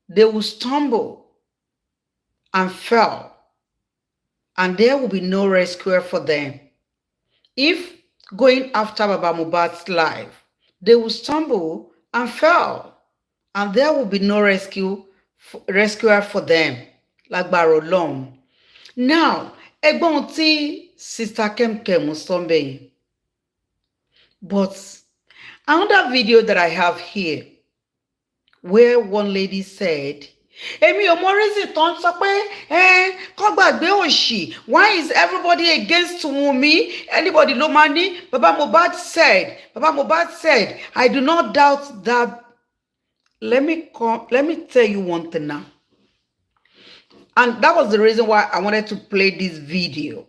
[SPEAKER 1] They will stumble and fail, and there will be no rescuer for them. If going after Baba Mohbad's life, they will stumble and fail, and there will be no rescuer for them, like Barolom. Now, ẹgbọ́n tí Sister Kemkem Sombe. But another video that I have here, where one lady said, Èmi ò mọ reason tó ń sọ pé kó gbàgbé òṣì. Why is everybody against Wunmi? Anybody ló máa ní? Baba Mohbad said, I do not doubt that. Let me tell you one thing now. And that was the reason why I wanted to play this video.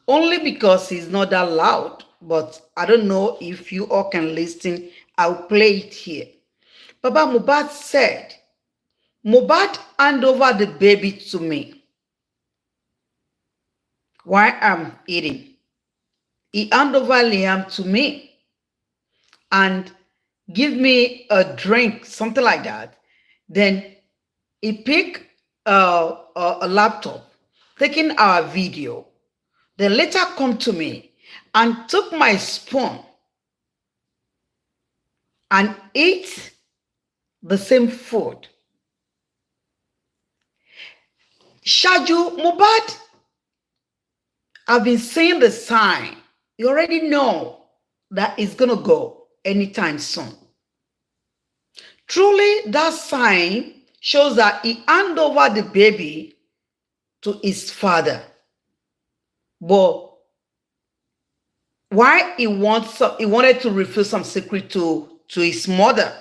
[SPEAKER 1] Only because it's not that loud. But I don't know if you all can listen. I'll play it here. Baba Mohbad said, Mohbad hand over the baby to me while I'm eating. He hand over Liam to me and give me a drink, something like that. Then he picked a laptop, taking our video. Then later come to me and took my spoon and ate the same food. Shaju Mohbad, I've been seeing the sign. You already know that it's going to go anytime soon. Truly, that sign shows that he handed over the baby to his father. But why he wanted to reveal some secret to his mother,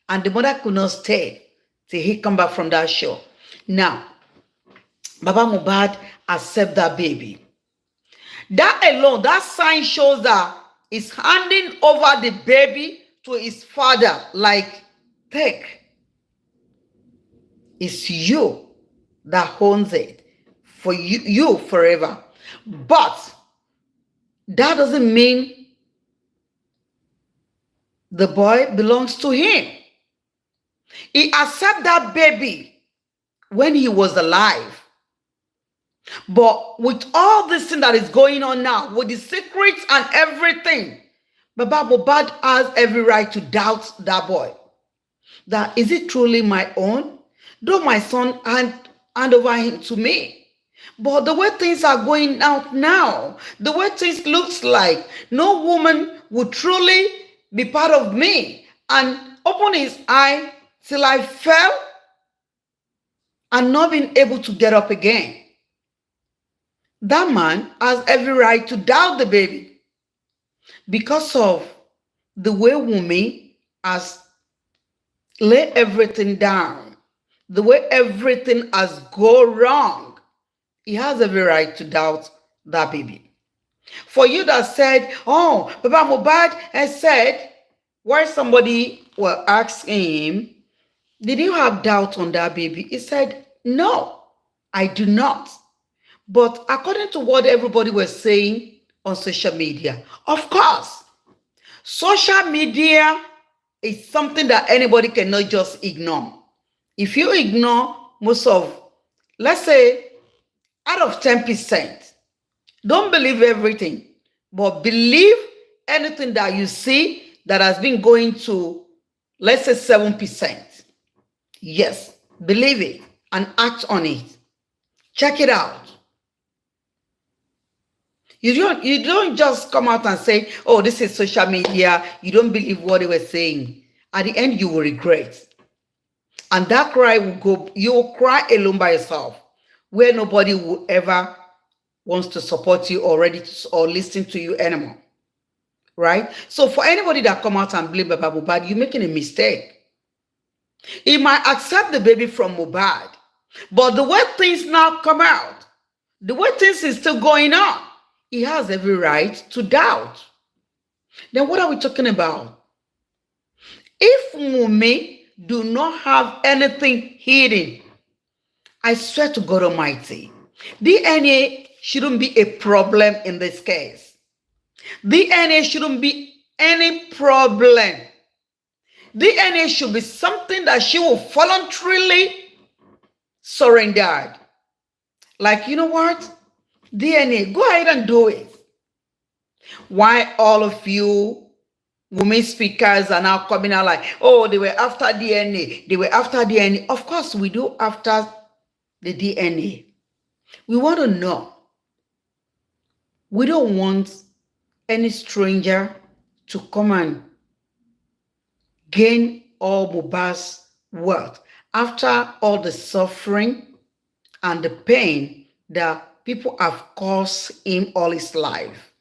[SPEAKER 1] and the mother could not stay till he come back from that show. Now, Baba Mohbad accept that baby. That alone, that sign shows that he's handing over the baby to his father. Like, take. It's you that owns it for you forever. But that doesn't mean the boy belongs to him. He accepted that baby when he was alive. But with all this thing that is going on now, with the secrets and everything, Baba Mohbad has every right to doubt that boy. That is it truly my own? Though my son hand over him to me. But the way things are going out now, the way things looks like, no woman would truly be part of me and open his eye till I fell and not being able to get up again. That man has every right to doubt the baby because of the way Wunmi has laid everything down, the way everything has gone wrong. He has every right to doubt that baby. For you that said, oh, Baba Mohbad has said, where somebody was asking him, did you have doubt on that baby? He said, no, I do not. But according to what everybody was saying on social media, of course, social media is something that anybody cannot just ignore. If you ignore most of, let's say, out of 10%. Don't believe everything, but believe anything that you see that has been going to, let's say, 7%. Yes, believe it and act on it. Check it out. You don't just come out and say, oh, this is social media. You don't believe what they were saying. At the end, you will regret. And that cry will go, you will cry alone by yourself, where nobody will ever wants to support you or ready to, or listen to you anymore. Right? So for anybody that come out and blame Baba Mohbad, you're making a mistake. He might accept the baby from Mohbad, but the way things now come out, the way things is still going on, he has every right to doubt. Then what are we talking about? If Wunmi do not have anything hidden, I swear to God Almighty, DNA shouldn't be a problem in this case. DNA shouldn't be any problem. DNA should be something that she will voluntarily surrender. Like, you know what? DNA, go ahead and do it. Why all of you women speakers are now coming out like, oh, they were after DNA. They were after DNA. Of course, we do after the DNA. We want to know. We don't want any stranger to come and gain all Mohbad's wealth after all the suffering and the pain that people have caused him all his life.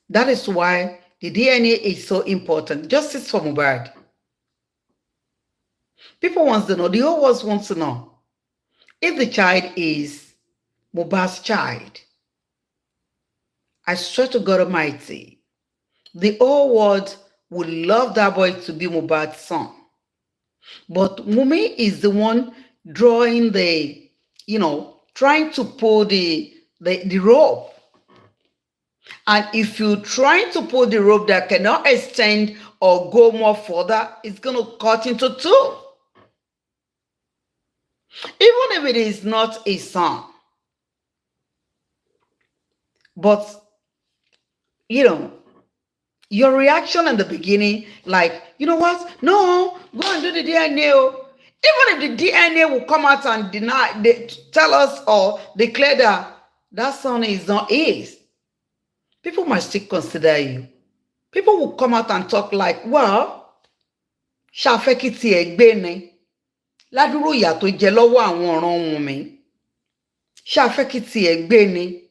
[SPEAKER 1] That is why the DNA is so important. Justice for Mohbad. People want to know, the whole world wants to know, if the child is Mohbad's child. I swear to God Almighty, the whole world would love that boy to be Mohbad's son. But Wunmi is the one drawing the, trying to pull the rope. And if you're trying to pull the rope that cannot extend or go more further, it's going to cut into two. Even if it is not a son. But, your reaction in the beginning, like, you know what? No, go and do the DNA. Even if the DNA will come out and tell us or declare that son is not his, people might still consider you. People will come out and talk like, well, ṣàfẹ́kìtì ẹ̀gbẹ́ ni ládùúrú ìyà tó jẹ lọ́wọ́ àwọn ọ̀ràn Wunmi. Ṣàfẹ́kìtì ẹ̀gbẹ́ ni.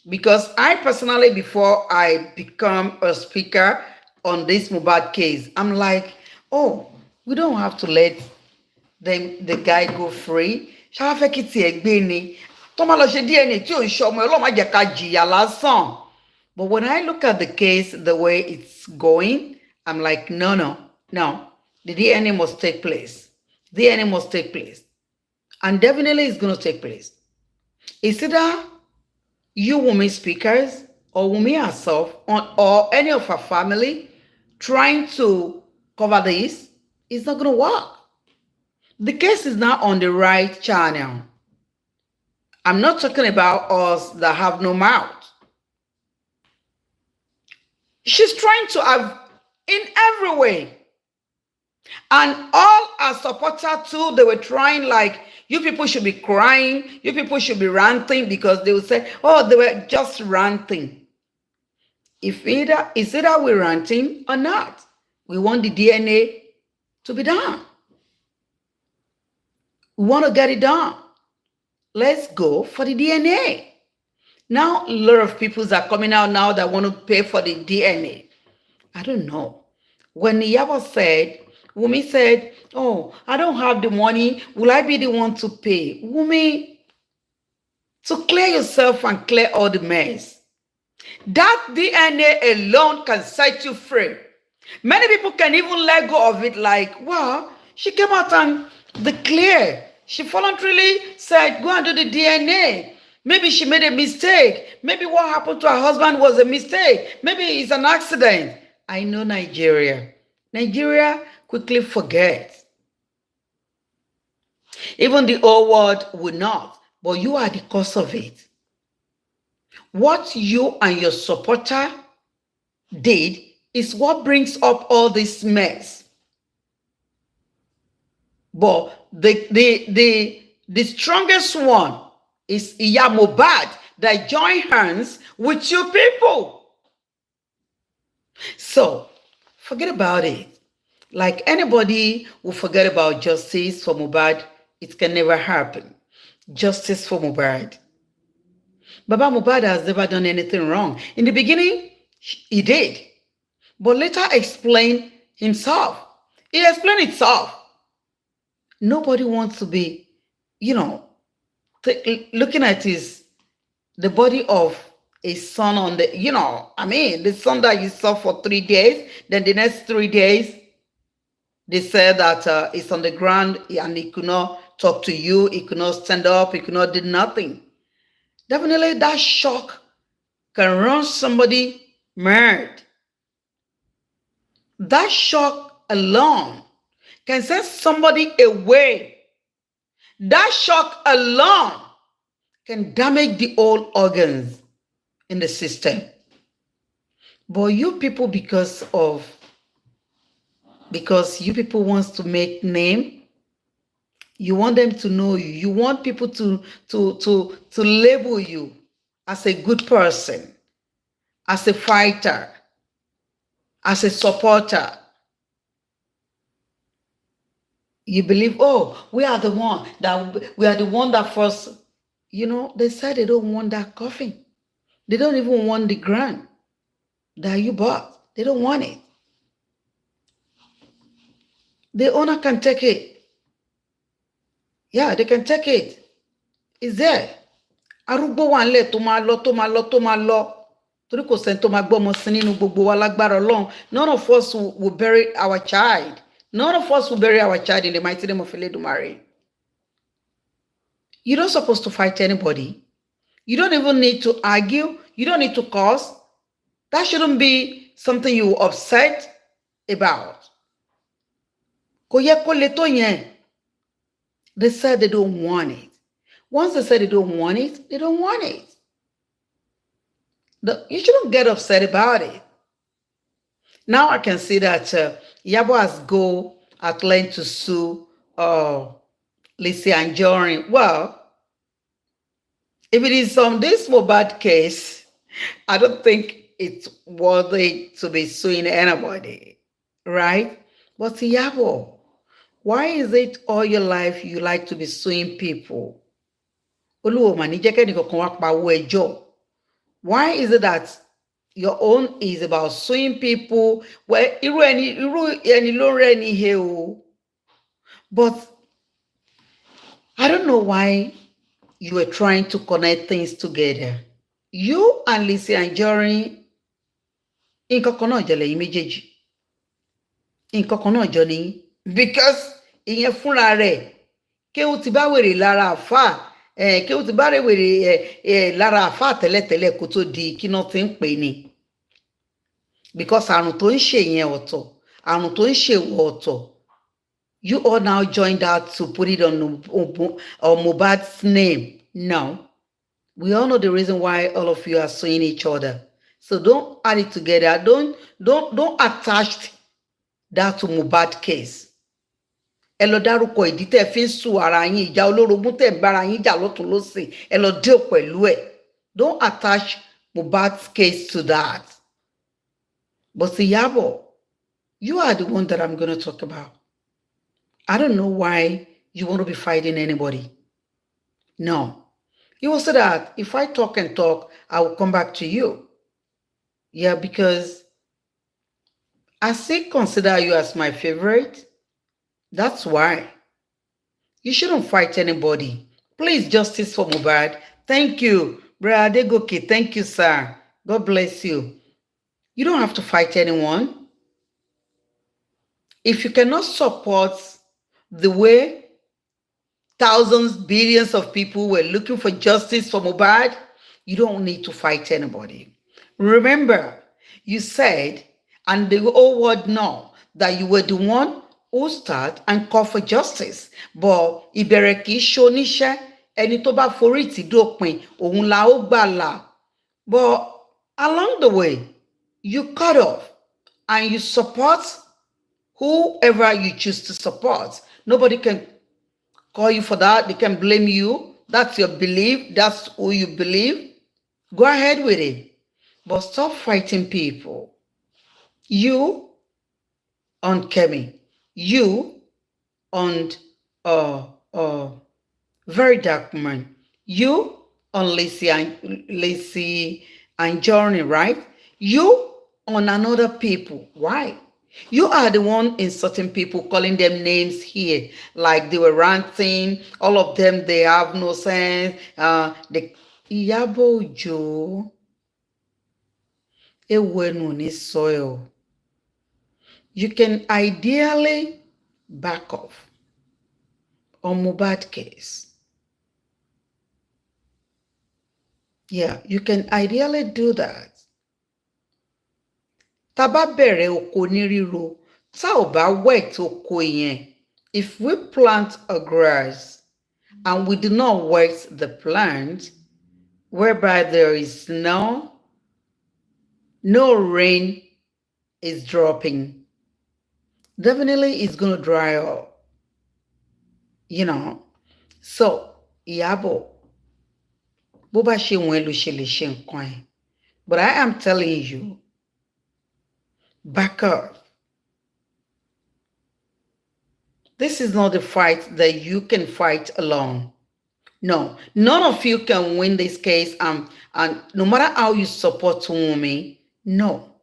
[SPEAKER 1] Because I personally, before I become a speaker on this Mohbad case, I'm like, oh, we don't have to let the guy go free. Ṣàfẹ́kìtì ẹ̀gbẹ́ ni. Tó máa lọ ṣe DNA tí ò ń ṣọmọ Ọlọ́run má jẹ́ ká jìyà lásán. But when I look at the case, the way it's going, I'm like, no. The DNA must take place. DNA must take place. And definitely it's going to take place. It's either you women speakers or Wunmi herself or any of her family trying to cover this. It's not going to work. The case is not on the right channel. I'm not talking about us that have no mouth. She's trying to have in every way. And all our supporters too, they were trying like, you people should be crying, you people should be ranting, because they would say, oh, they were just ranting. It's either we're ranting or not. We want the DNA to be done. We want to get it done. Let's go for the DNA. Now, a lot of people are coming out now that want to pay for the DNA. I don't know. When Wunmi said, oh, I don't have the money. Will I be the one to pay? Wunmi, to clear yourself and clear all the mess. That DNA alone can set you free. Many people can even let go of it like, well, she came out and declared. She voluntarily said, go and do the DNA. Maybe she made a mistake. Maybe what happened to her husband was a mistake. Maybe it's an accident. I know Nigeria. Nigeria quickly forgets. Even the whole world will not, but you are the cause of it. What you and your supporter did is what brings up all this mess. But the strongest one is Iya Mohbad that joined hands with you people. So forget about it. Like anybody will forget about justice for Mohbad, it can never happen. Justice for Mohbad. Baba Mohbad has never done anything wrong. In the beginning, he did. But later explained himself. He explained himself. Nobody wants to be, looking at the body of a son on the, the son that you saw for 3 days, then the next 3 days, they said that it's on the ground and he could not talk to you, he could not stand up, he could not do nothing. Definitely that shock can run somebody mad. That shock alone can send somebody away. That shock alone can damage the old organs in the system. But you people, because you people wants to make name, you want them to know you. You want people to label you as a good person, as a fighter, as a supporter. You believe, oh, we are the one that first, they said they don't want that coffin. They don't even want the grant that you bought. They don't want it. The owner can take it. Yeah, they can take it. It's there. Arúgbó wà ńlẹ̀ tó máa lọ. Torí kò sẹ́ni tó máa gbọ́mọ sí nínú gbogbo wa lágbára Ọlọ́run. None of us will bury our child. None of us will bury our child in the mighty name of Eledumare. You're not supposed to fight anybody. You don't even need to argue. You don't need to curse. That shouldn't be something you upset about. Kò yẹ kó le tó yẹn. They said they don't want it. Once they said they don't want it, they don't want it. You shouldn't get upset about it. Now I can see that Yabo has go at length to sue Lizzy Anjorin. Well, if it is on this Mohbad case, I don't think it's worthy to be suing anybody, right? But Yabo, why is it all your life you like to be suing people? Why is it that your own is about suing people? Well, but I don't know why you were trying to connect things together. You and Lizzy Anjorin, because ìyẹn fúnra rẹ̀ kéwù ti bá wèrè lára àfà kéwù ti bá rẹ̀ wèrè lára àfà tẹ́lẹ̀tẹ́lẹ̀ kó tó di kí náà ti ń pè ní. Because àrùn tó ń ṣe yẹn ọ̀tọ̀, àrùn tó ń ṣe wọ̀ ọ̀tọ̀. You all now joined out to put it on Mohbad's name. No. We all know the reason why all of you are suing each other. So don't add it together. Don't attach that to Mohbad case. Ẹ lọ dárúkọ ìdí tẹ́ fi ń sùn ara yín, ìjà olórogún tẹ́ ń bára yín jà lọ́tùn lósì. Ẹ lọ deal pẹ̀lú ẹ̀. Don't attach Mohbad's case to that. But Iyabo, you are the one that I'm going to talk about. I don't know why you want to be fighting anybody. No. You will say that if I talk and talk, I will come back to you. Yeah, because I still consider you as my favorite. That's why. You shouldn't fight anybody. Please, justice for Mohbad. Thank you. Brother Adegoke, thank you, sir. God bless you. You don't have to fight anyone. If you cannot support the way thousands, billions of people were looking for justice for Mohbad, you don't need to fight anybody. Remember, you said, and the whole world know, that you were the one who start and call for justice. But ìbẹ̀rẹ̀ kì í ṣoníṣẹ́, ẹni tó bá forí tì dópin, òun la ó gbàlà. But along the way, you cut off and you support whoever you choose to support. Nobody can call you for that. They can blame you. That's your belief. That's who you believe. Go ahead with it. But stop fighting people. You on Kemi. You on Very Dark Man. You on Lacey and Journey, right? You on another people. Why? You are the one insulting people, calling them names here, like they were ranting. All of them, they have no sense. The Iyabo Joe, Ewenuni soil. You can ideally back off on Mohbad's case. Yeah, you can ideally do that. Taba bẹ̀rẹ̀ oko ní ríro, tá ò bá wet oko yẹn. If we plant a grass and we do not wet the plant, whereby there is no rain is dropping, definitely it's going to dry up. You know, so Iyabo, bó bá ṣe wọ́n ló ṣe lè ṣe nǹkan ẹ̀. But I am telling you, back up. This is not a fight that you can fight alone. No, none of you can win this case. And no matter how you support Wunmi, no.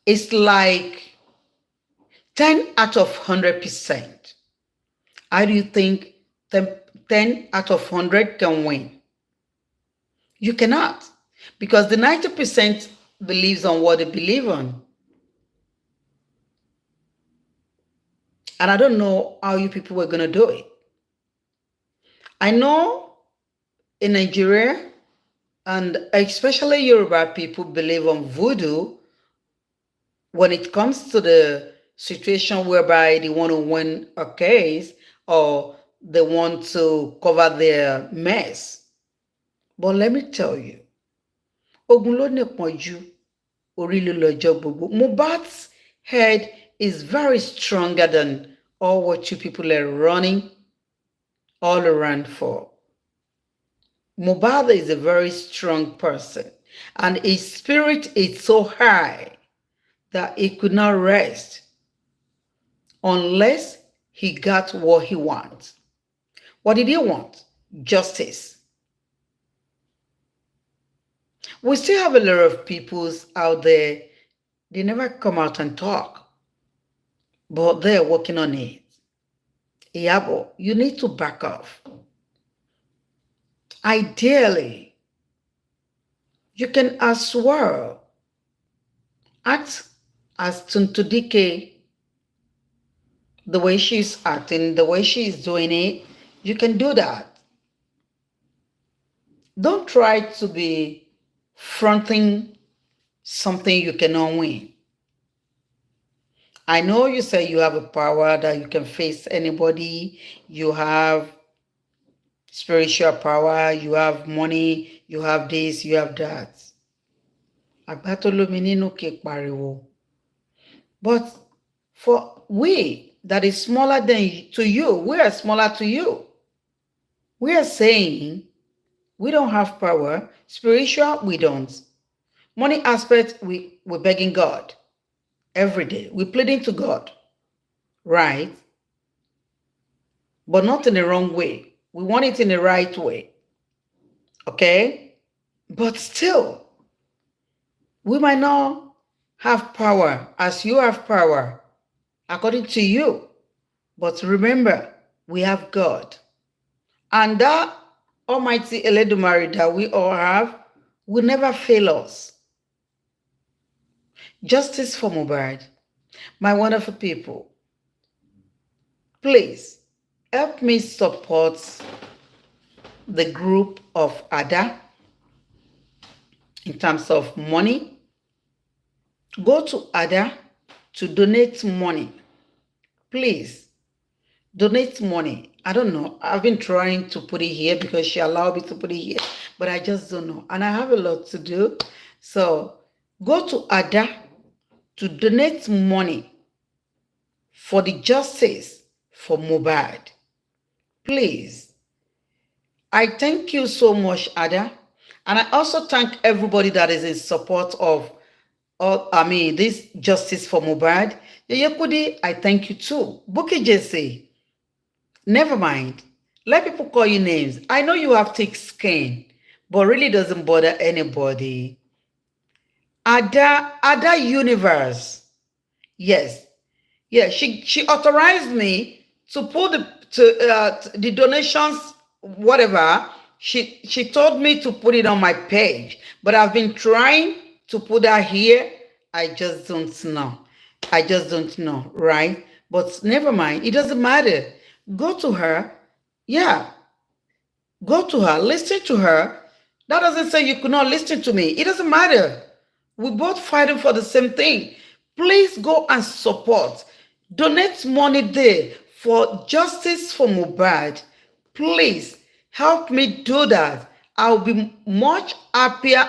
[SPEAKER 1] It's like 10 out of 100%. How do you think 10 out of 100 can win? You cannot. Because the 90% believes on what they believe on. And I don't know how you people were going to do it. I know in Nigeria, and especially Yoruba people believe on voodoo when it comes to the situation whereby they want to win a case or they want to cover their mess. But let me tell you, ogun ló nípọ̀njú, orí ló lọ́jọ́ gbogbo. Mohbad's head is very stronger than all what you people are running all around for. Mohbad is a very strong person, and his spirit is so high that he could not rest unless he got what he wants. What did he want? Justice. We still have a lot of people out there, they never come out and talk, but they're working on it. Iyabo, you need to back off. Ideally, you can as well act as Tuntudike, the way she's acting, the way she's doing it. You can do that. Don't try to be fronting something you cannot win. I know you say you have a power that you can face anybody. You have spiritual power, you have money, you have this, you have that. But for we that is smaller than to you, we are smaller to you. We are saying we don't have power. Spiritual, we don't. Money aspect, we're begging God every day. We're pleading to God, right? But not in the wrong way. We want it in the right way. Okay? But still, we might not have power as you have power, according to you. But remember, we have God. And that Almighty Eledumare that we all have will never fail us. Justice for Mohbad. My wonderful people, please help me support the group of Ada in terms of money. Go to Ada to donate money. Please, donate money. I don't know. I've been trying to put it here because she allowed me to put it here, but I just don't know. And I have a lot to do. So go to Ada to donate money for the justice for Mohbad. Please. I thank you so much, Ada. And I also thank everybody that is in support of this justice for Mohbad. Yeyekudi, I thank you too. Buki Jesse, never mind. Let people call you names. I know you have thick skin, but really doesn't bother anybody. Ada Universe. Yes. Yeah, she authorized me to put the donations, whatever. She told me to put it on my page, but I've been trying to put that here. I just don't know. I just don't know, right? But never mind. It doesn't matter. Go to her. Yeah. Go to her. Listen to her. That doesn't say you could not listen to me. It doesn't matter. We're both fighting for the same thing. Please go and support. Donate money there for justice for Mohbad. Please help me do that. I'll be much happier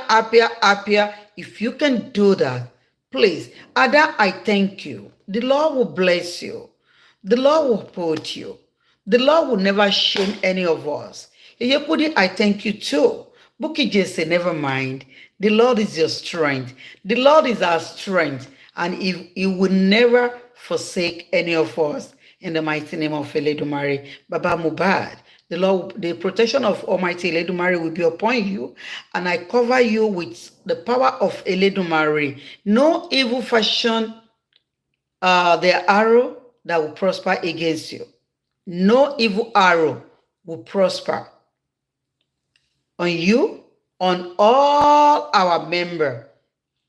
[SPEAKER 1] if you can do that. Please, Ada, I thank you. The Lord will bless you. The Lord will support you. The Lord will never shame any of us. Yepudi, I thank you too. Buki Jesse, never mind. The Lord is your strength. The Lord is our strength. And he will never forsake any of us. In the mighty name of Eledumare, Baba Mohbad. The Lord, the protection of Almighty Eledumare will be upon you. And I cover you with the power of Eledumare. No evil fashion, the arrow that will prosper against you. No evil arrow will prosper on you, on all our members,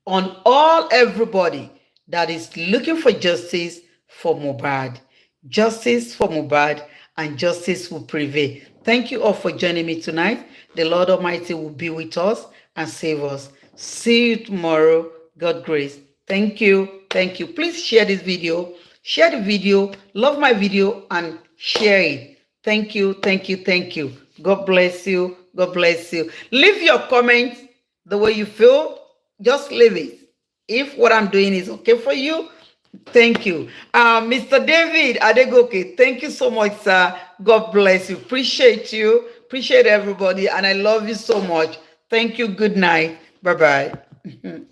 [SPEAKER 1] on all everybody that is looking for justice for Mohbad. Justice for Mohbad, and justice will prevail. Thank you all for joining me tonight. The Lord Almighty will be with us and save us. See you tomorrow. God grace. Thank you. Thank you. Please share this video. Share the video. Love my video and share it. Thank you. Thank you. Thank you. God bless you. God bless you. Leave your comments the way you feel. Just leave it. If what I'm doing is okay for you, thank you. Mr. David Adegoke, thank you so much, sir. God bless you. Appreciate you. Appreciate everybody. And I love you so much. Thank you. Good night. Bye-bye.